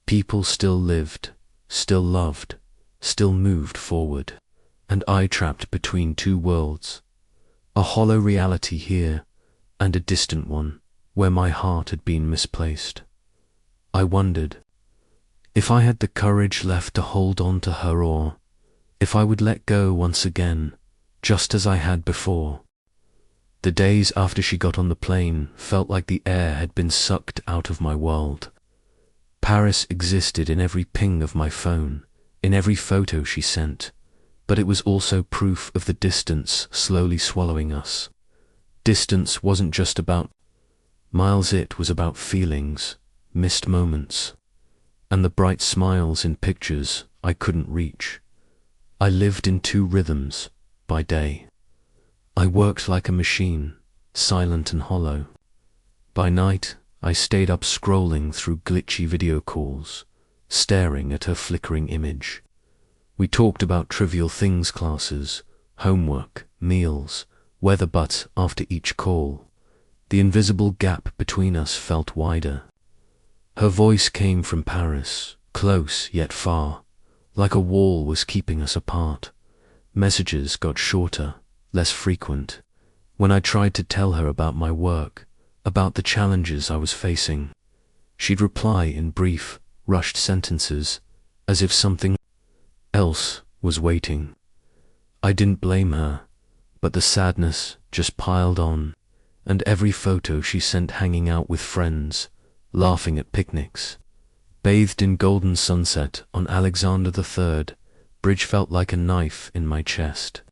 [SPEAKER 1] People still lived, still loved, still moved forward, and I trapped between two worlds. A hollow reality here, and a distant one, where my heart had been misplaced. I wondered if I had the courage left to hold on to her, or if I would let go once again, just as I had before. The days after she got on the plane felt like the air had been sucked out of my world. Paris existed in every ping of my phone, in every photo she sent, but it was also proof of the distance slowly swallowing us. Distance wasn't just about miles, it was about feelings, missed moments, and the bright smiles in pictures I couldn't reach. I lived in two rhythms. By day, I worked like a machine, silent and hollow. By night, I stayed up scrolling through glitchy video calls, staring at her flickering image. We talked about trivial things: classes, homework, meals, weather, but after each call, the invisible gap between us felt wider. Her voice came from Paris, close yet far, like a wall was keeping us apart. Messages got shorter, less frequent. When I tried to tell her about my work, about the challenges I was facing, she'd reply in brief, rushed sentences, as if something else was waiting. I didn't blame her, but the sadness just piled on, and every photo she sent hanging out with friends, laughing at picnics, bathed in golden sunset on Alexander III Bridge felt like a knife in my chest.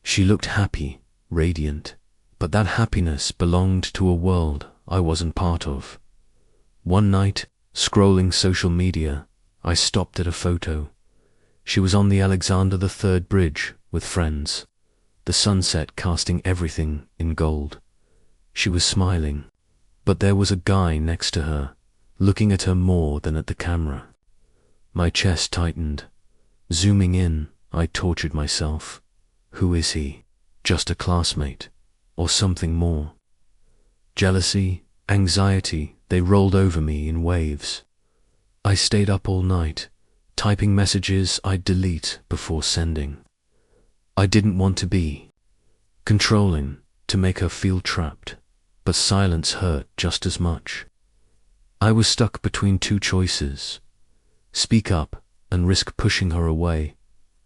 [SPEAKER 1] She looked happy, radiant, but that happiness belonged to a world I wasn't part of. One night, scrolling social media, I stopped at a photo. She was on the Alexander III Bridge with friends, the sunset casting everything in gold. She was smiling, but there was a guy next to her, looking at her more than at the camera. My chest tightened. Zooming in, I tortured myself. Who is he? Just a classmate? Or something more? Jealousy, anxiety, they rolled over me in waves. I stayed up all night, typing messages I'd delete before sending. I didn't want to be controlling, to make her feel trapped, but silence hurt just as much. I was stuck between two choices: speak up and risk pushing her away,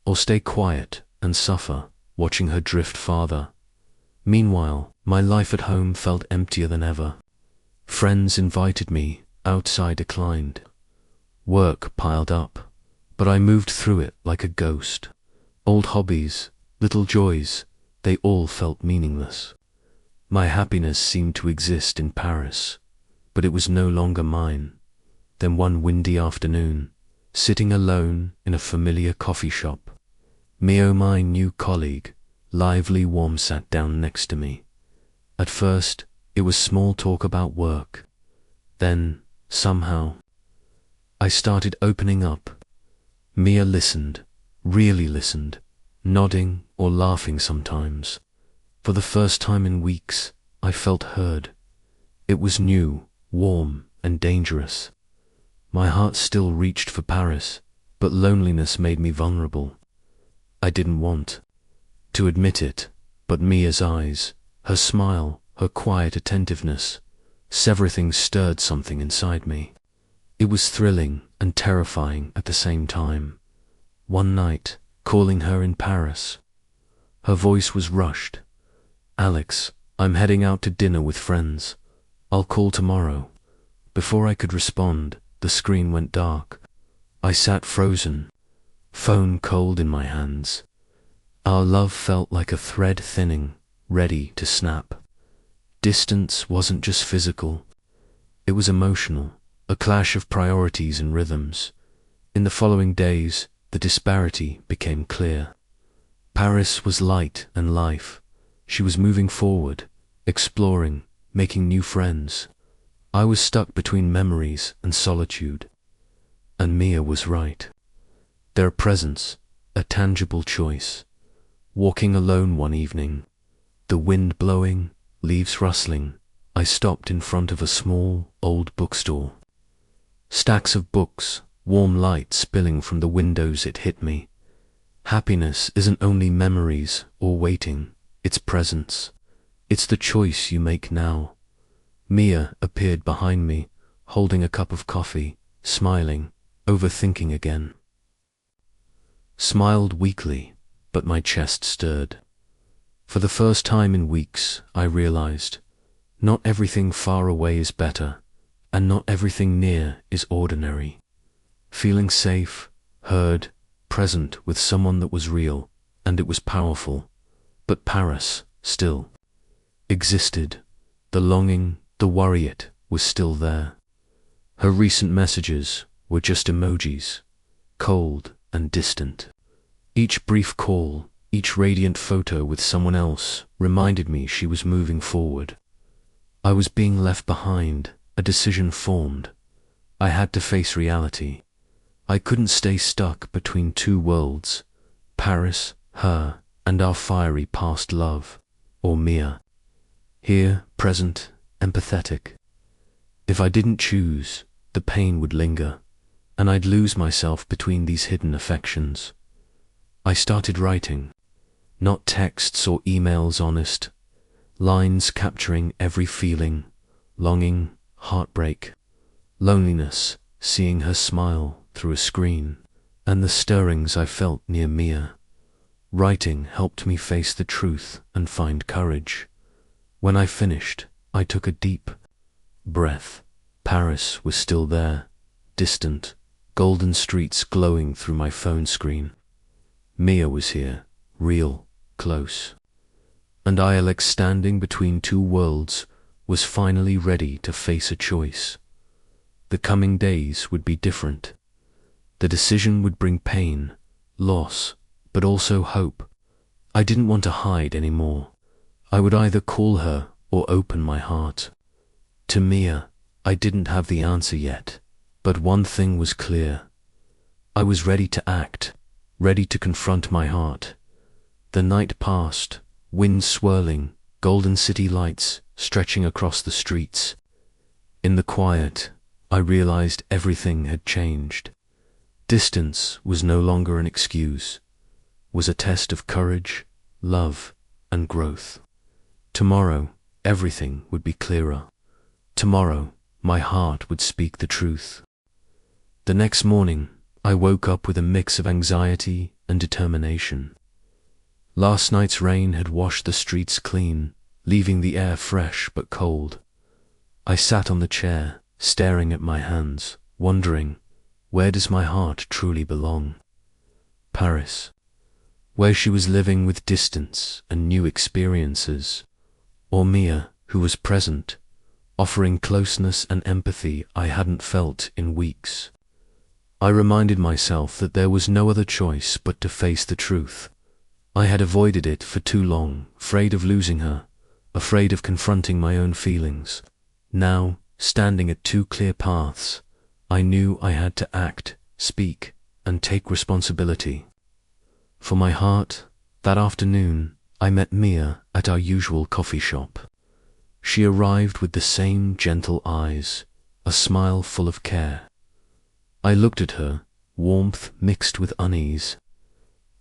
[SPEAKER 1] or stay quiet and suffer, watching her drift farther. Meanwhile, my life at home felt emptier than ever. Friends invited me, outside I declined. Work piled up, but I moved through it like a ghost. Old hobbies, little joys, they all felt meaningless. My happiness seemed to exist in Paris, but it was no longer mine. Then one windy afternoon, sitting alone in a familiar coffee shop, Mio, my new colleague, lively warm, sat down next to me. At first, it was small talk about work. Then, somehow, I started opening up. Mia listened, really listened, nodding or laughing sometimes. For the first time in weeks, I felt heard. It was new, warm, and dangerous. My heart still reached for Paris, but loneliness made me vulnerable. I didn't want to admit it, but Mia's eyes, her smile, her quiet attentiveness, everything stirred something inside me. It was thrilling and terrifying at the same time. One night, calling her in Paris, her voice was rushed. "Alex, I'm heading out to dinner with friends. I'll call tomorrow." Before I could respond, the screen went dark. I sat frozen, phone cold in my hands. Our love felt like a thread thinning, ready to snap. Distance wasn't just physical, it was emotional, a clash of priorities and rhythms. In the following days, the disparity became clear. Paris was light and life. She was moving forward, exploring, making new friends. I was stuck between memories and solitude. And Mia was right. Their presence, a tangible choice. Walking alone one evening, the wind blowing, leaves rustling, I stopped in front of a small, old bookstore. Stacks of books, warm light spilling from the windows. It hit me. Happiness isn't only memories or waiting, it's presence. It's the choice you make now. Mia appeared behind me, holding a cup of coffee, smiling, overthinking again. Smiled weakly, but my chest stirred. For the first time in weeks, I realized, not everything far away is better, and not everything near is ordinary. Feeling safe, heard, present with someone that was real, and it was powerful. But Paris, still, existed. The longing, the worry, it was still there. Her recent messages were just emojis, cold and distant. Each brief call, each radiant photo with someone else reminded me she was moving forward. I was being left behind, a decision formed. I had to face reality. I couldn't stay stuck between two worlds, Paris, her, and our fiery past love, or Mia. Here, present, empathetic. If I didn't choose, the pain would linger, and I'd lose myself between these hidden affections. I started writing, not texts or emails, honest, lines capturing every feeling, longing, heartbreak, loneliness, seeing her smile through a screen, and the stirrings I felt near Mia. Writing helped me face the truth and find courage. When I finished, I took a deep breath. Paris was still there, distant, golden streets glowing through my phone screen. Mia was here, real, close. And I, Alex, standing between two worlds, was finally ready to face a choice. The coming days would be different. The decision would bring pain, loss, but also hope. I didn't want to hide anymore. I would either call her or open my heart. To Mia, I didn't have the answer yet, but one thing was clear. I was ready to act, ready to confront my heart. The night passed, wind swirling, golden city lights stretching across the streets. In the quiet, I realized everything had changed. Distance was no longer an excuse, was a test of courage, love, and growth. Tomorrow, everything would be clearer. Tomorrow, my heart would speak the truth. The next morning, I woke up with a mix of anxiety and determination. Last night's rain had washed the streets clean, leaving the air fresh but cold. I sat on the chair, staring at my hands, wondering, where does my heart truly belong? Paris, where she was living with distance and new experiences, or Mia, who was present, offering closeness and empathy I hadn't felt in weeks. I reminded myself that there was no other choice but to face the truth. I had avoided it for too long, afraid of losing her, afraid of confronting my own feelings. Now, standing at two clear paths, I knew I had to act, speak, and take responsibility. For my heart, that afternoon, I met Mia at our usual coffee shop. She arrived with the same gentle eyes, a smile full of care. I looked at her, warmth mixed with unease.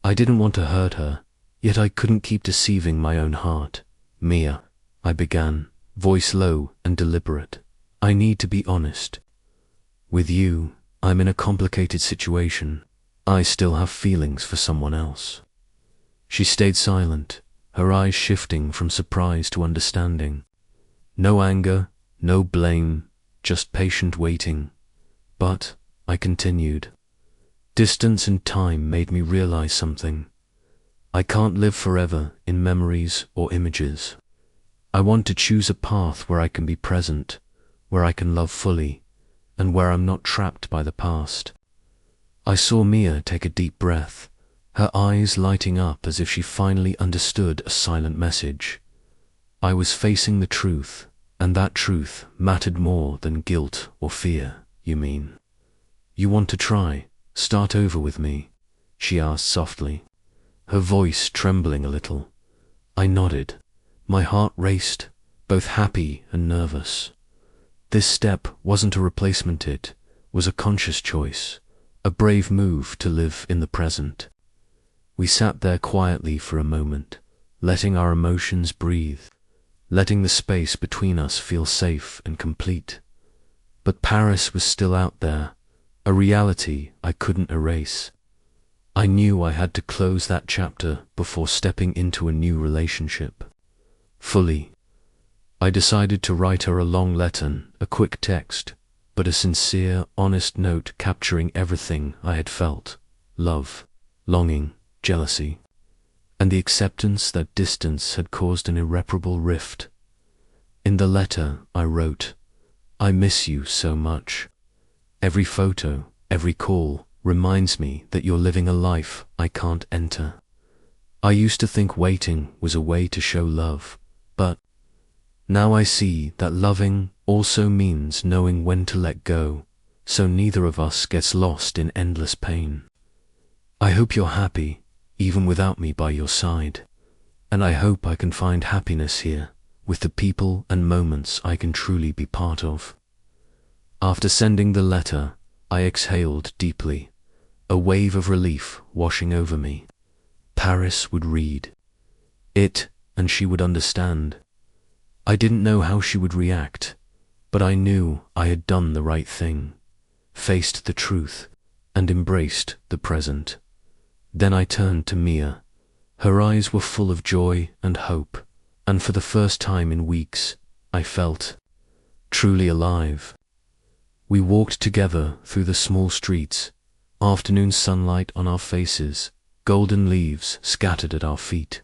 [SPEAKER 1] I didn't want to hurt her, yet I couldn't keep deceiving my own heart. Mia, I began, voice low and deliberate. I need to be honest. With you, I'm in a complicated situation. I still have feelings for someone else. She stayed silent, her eyes shifting from surprise to understanding. No anger, no blame, just patient waiting. But, I continued, distance and time made me realize something. I can't live forever in memories or images. I want to choose a path where I can be present, where I can love fully, and where I'm not trapped by the past. I saw Mia take a deep breath, her eyes lighting up as if she finally understood a silent message. I was facing the truth, and that truth mattered more than guilt or fear. You mean? You want to try, start over with me? She asked softly, her voice trembling a little. I nodded. My heart raced, both happy and nervous. This step wasn't a replacement, it was a conscious choice, a brave move to live in the present. We sat there quietly for a moment, letting our emotions breathe, letting the space between us feel safe and complete. But Paris was still out there, a reality I couldn't erase. I knew I had to close that chapter before stepping into a new relationship. Fully. I decided to write her a long letter, a quick text, but a sincere, honest note capturing everything I had felt: love, longing, jealousy, and the acceptance that distance had caused an irreparable rift. In the letter I wrote, I miss you so much. Every photo, every call reminds me that you're living a life I can't enter. I used to think waiting was a way to show love, but now I see that loving also means knowing when to let go, so neither of us gets lost in endless pain. I hope you're happy, even without me by your side, and I hope I can find happiness here, with the people and moments I can truly be part of. After sending the letter, I exhaled deeply, a wave of relief washing over me. Paris would read it, and she would understand. I didn't know how she would react, but I knew I had done the right thing, faced the truth, and embraced the present. Then I turned to Mia. Her eyes were full of joy and hope, and for the first time in weeks, I felt truly alive. We walked together through the small streets, afternoon sunlight on our faces, golden leaves scattered at our feet.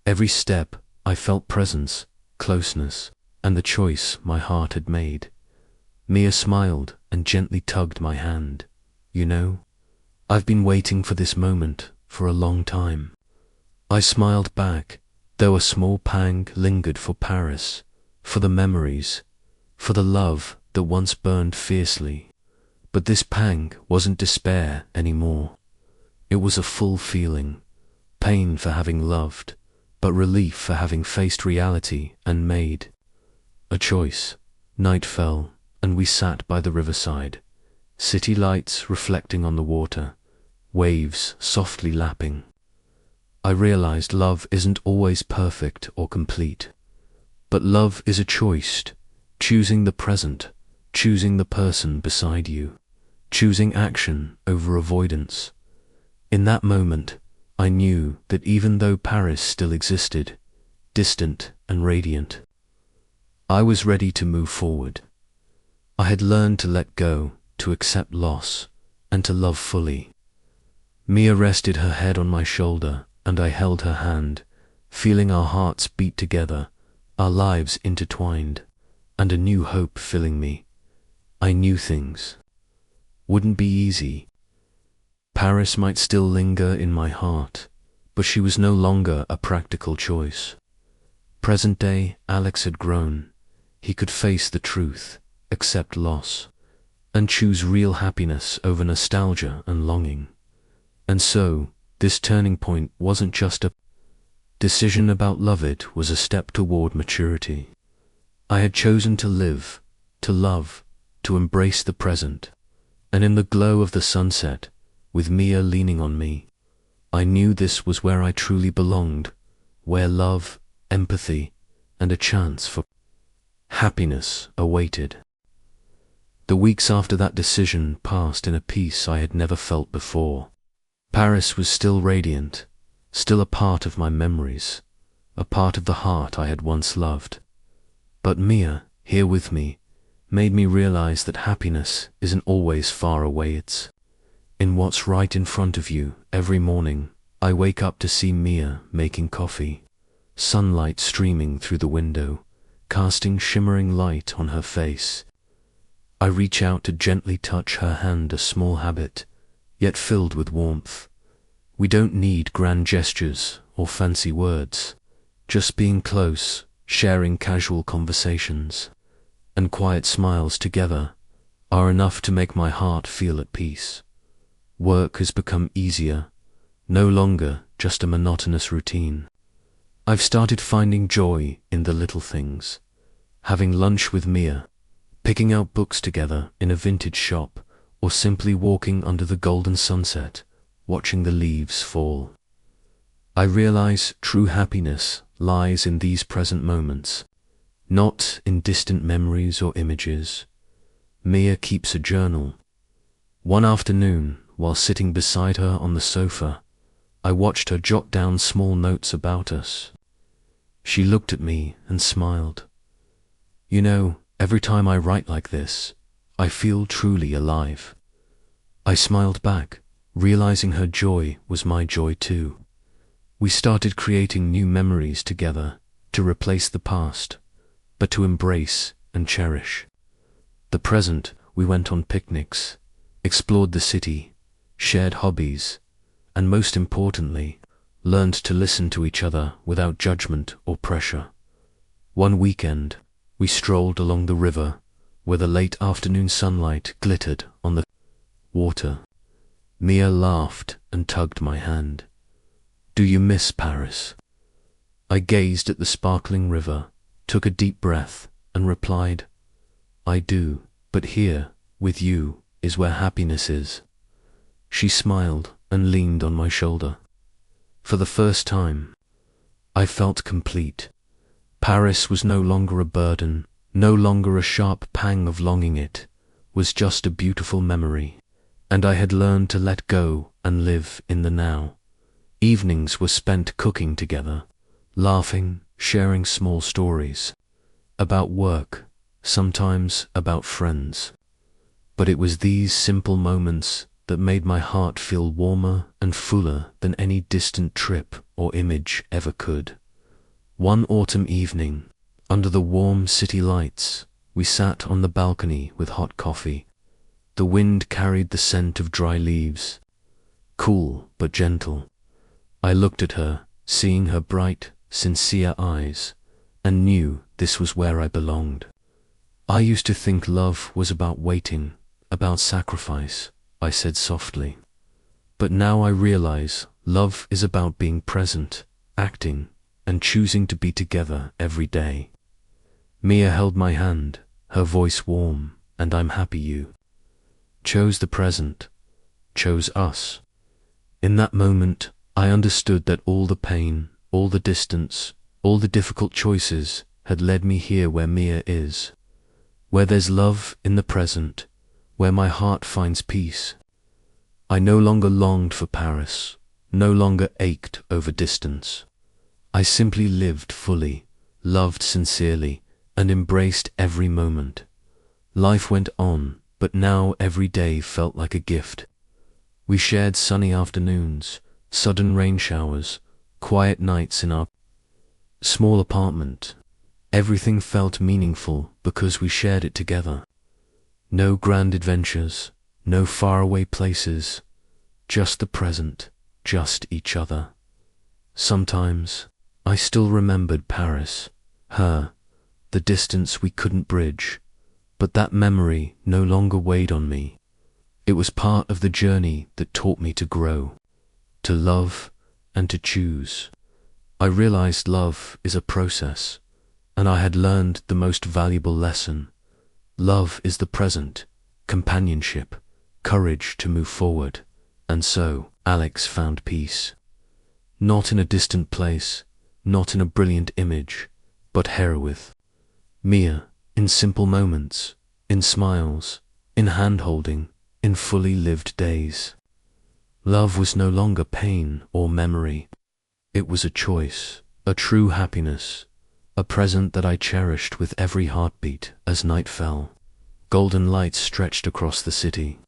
[SPEAKER 1] Every step I felt presence, closeness, and the choice my heart had made. Mia smiled and gently tugged my hand. You know, I've been waiting for this moment for a long time. I smiled back, though a small pang lingered for Paris, for the memories, for the love that once burned fiercely. But this pang wasn't despair anymore. It was a full feeling, pain for having loved, but relief for having faced reality and made a choice. Night fell, and we sat by the riverside, city lights reflecting on the water, waves softly lapping. I realized love isn't always perfect or complete, but love is a choice, choosing the present, choosing the person beside you, choosing action over avoidance. In that moment, I knew that even though Paris still existed, distant and radiant, I was ready to move forward. I had learned to let go, to accept loss, and to love fully. Mia rested her head on my shoulder, and I held her hand, feeling our hearts beat together, our lives intertwined, and a new hope filling me. I knew things wouldn't be easy. Paris might still linger in my heart, but she was no longer a practical choice. Present day Alex had grown. He could face the truth, accept loss, and choose real happiness over nostalgia and longing. And so, this turning point wasn't just a decision about love, it was a step toward maturity. I had chosen to live, to love, to embrace the present, and in the glow of the sunset, with Mia leaning on me, I knew this was where I truly belonged, where love, empathy, and a chance for happiness awaited. The weeks after that decision passed in a peace I had never felt before. Paris was still radiant, still a part of my memories, a part of the heart I had once loved. But Mia, here with me, made me realize that happiness isn't always far away. It's in what's right in front of you. Every morning, I wake up to see Mia making coffee, sunlight streaming through the window, casting shimmering light on her face. I reach out to gently touch her hand, a small habit, yet filled with warmth. We don't need grand gestures or fancy words, just being close, sharing casual conversations, and quiet smiles together are enough to make my heart feel at peace. Work has become easier, no longer just a monotonous routine. I've started finding joy in the little things, having lunch with Mia, picking out books together in a vintage shop, or simply walking under the golden sunset, watching the leaves fall. I realize true happiness lies in these present moments, not in distant memories or images. Mia keeps a journal. One afternoon, while sitting beside her on the sofa, I watched her jot down small notes about us. She looked at me and smiled. You know, every time I write like this, I feel truly alive. I smiled back, realizing her joy was my joy too. We started creating new memories together, to replace the past, but to embrace and cherish the present. We went on picnics, explored the city, shared hobbies, and most importantly, learned to listen to each other without judgment or pressure. One weekend, we strolled along the river, where the late afternoon sunlight glittered on the water. Mia laughed and tugged my hand. Do you miss Paris? I gazed at the sparkling river, took a deep breath, and replied, I do, but here, with you, is where happiness is. She smiled and leaned on my shoulder. For the first time, I felt complete. Paris was no longer a burden, no longer a sharp pang of longing. It was just a beautiful memory, and I had learned to let go and live in the now. Evenings were spent cooking together, laughing, sharing small stories, about work, sometimes about friends. But it was these simple moments that made my heart feel warmer and fuller than any distant trip or image ever could. One autumn evening, under the warm city lights, we sat on the balcony with hot coffee. The wind carried the scent of dry leaves, cool but gentle. I looked at her, seeing her bright, sincere eyes, and knew this was where I belonged. I used to think love was about waiting, about sacrifice, I said softly. But now I realize love is about being present, acting, and choosing to be together every day. Mia held my hand, her voice warm, and I'm happy you chose the present, chose us. In that moment, I understood that all the pain, all the distance, all the difficult choices had led me here where Mia is, where there's love in the present, where my heart finds peace. I no longer longed for Paris, no longer ached over distance. I simply lived fully, loved sincerely, and embraced every moment. Life went on, but now every day felt like a gift. We shared sunny afternoons, sudden rain showers, quiet nights in our small apartment. Everything felt meaningful because we shared it together. No grand adventures, no faraway places, just the present, just each other. Sometimes, I still remembered Paris, her, the distance we couldn't bridge, but that memory no longer weighed on me. It was part of the journey that taught me to grow, to love, and to choose. I realized love is a process, and I had learned the most valuable lesson. Love is the present, companionship, courage to move forward. And so, Alex found peace. Not in a distant place, not in a brilliant image, but here with Mia, in simple moments, in smiles, in hand-holding, in fully lived days. Love was no longer pain or memory. It was a choice, a true happiness, a present that I cherished with every heartbeat. As night fell, golden lights stretched across the city.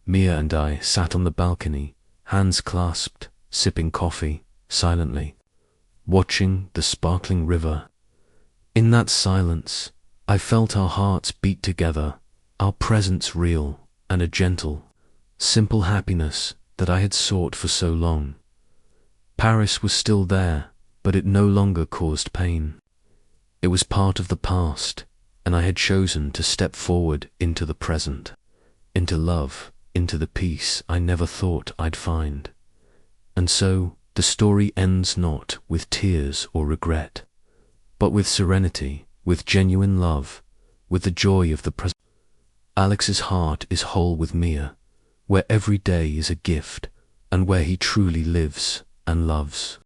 [SPEAKER 1] Mia and I sat on the balcony, hands clasped, sipping coffee, silently, watching the sparkling river. In that silence, I felt our hearts beat together, our presence real, and a gentle, simple happiness that I had sought for so long. Paris was still there, but it no longer caused pain. It was part of the past, and I had chosen to step forward into the present, into love, into the peace I never thought I'd find. And so, the story ends not with tears or regret, but with serenity, with genuine love, with the joy of the present. Alex's heart is whole with Mia, where every day is a gift, and where he truly lives and loves.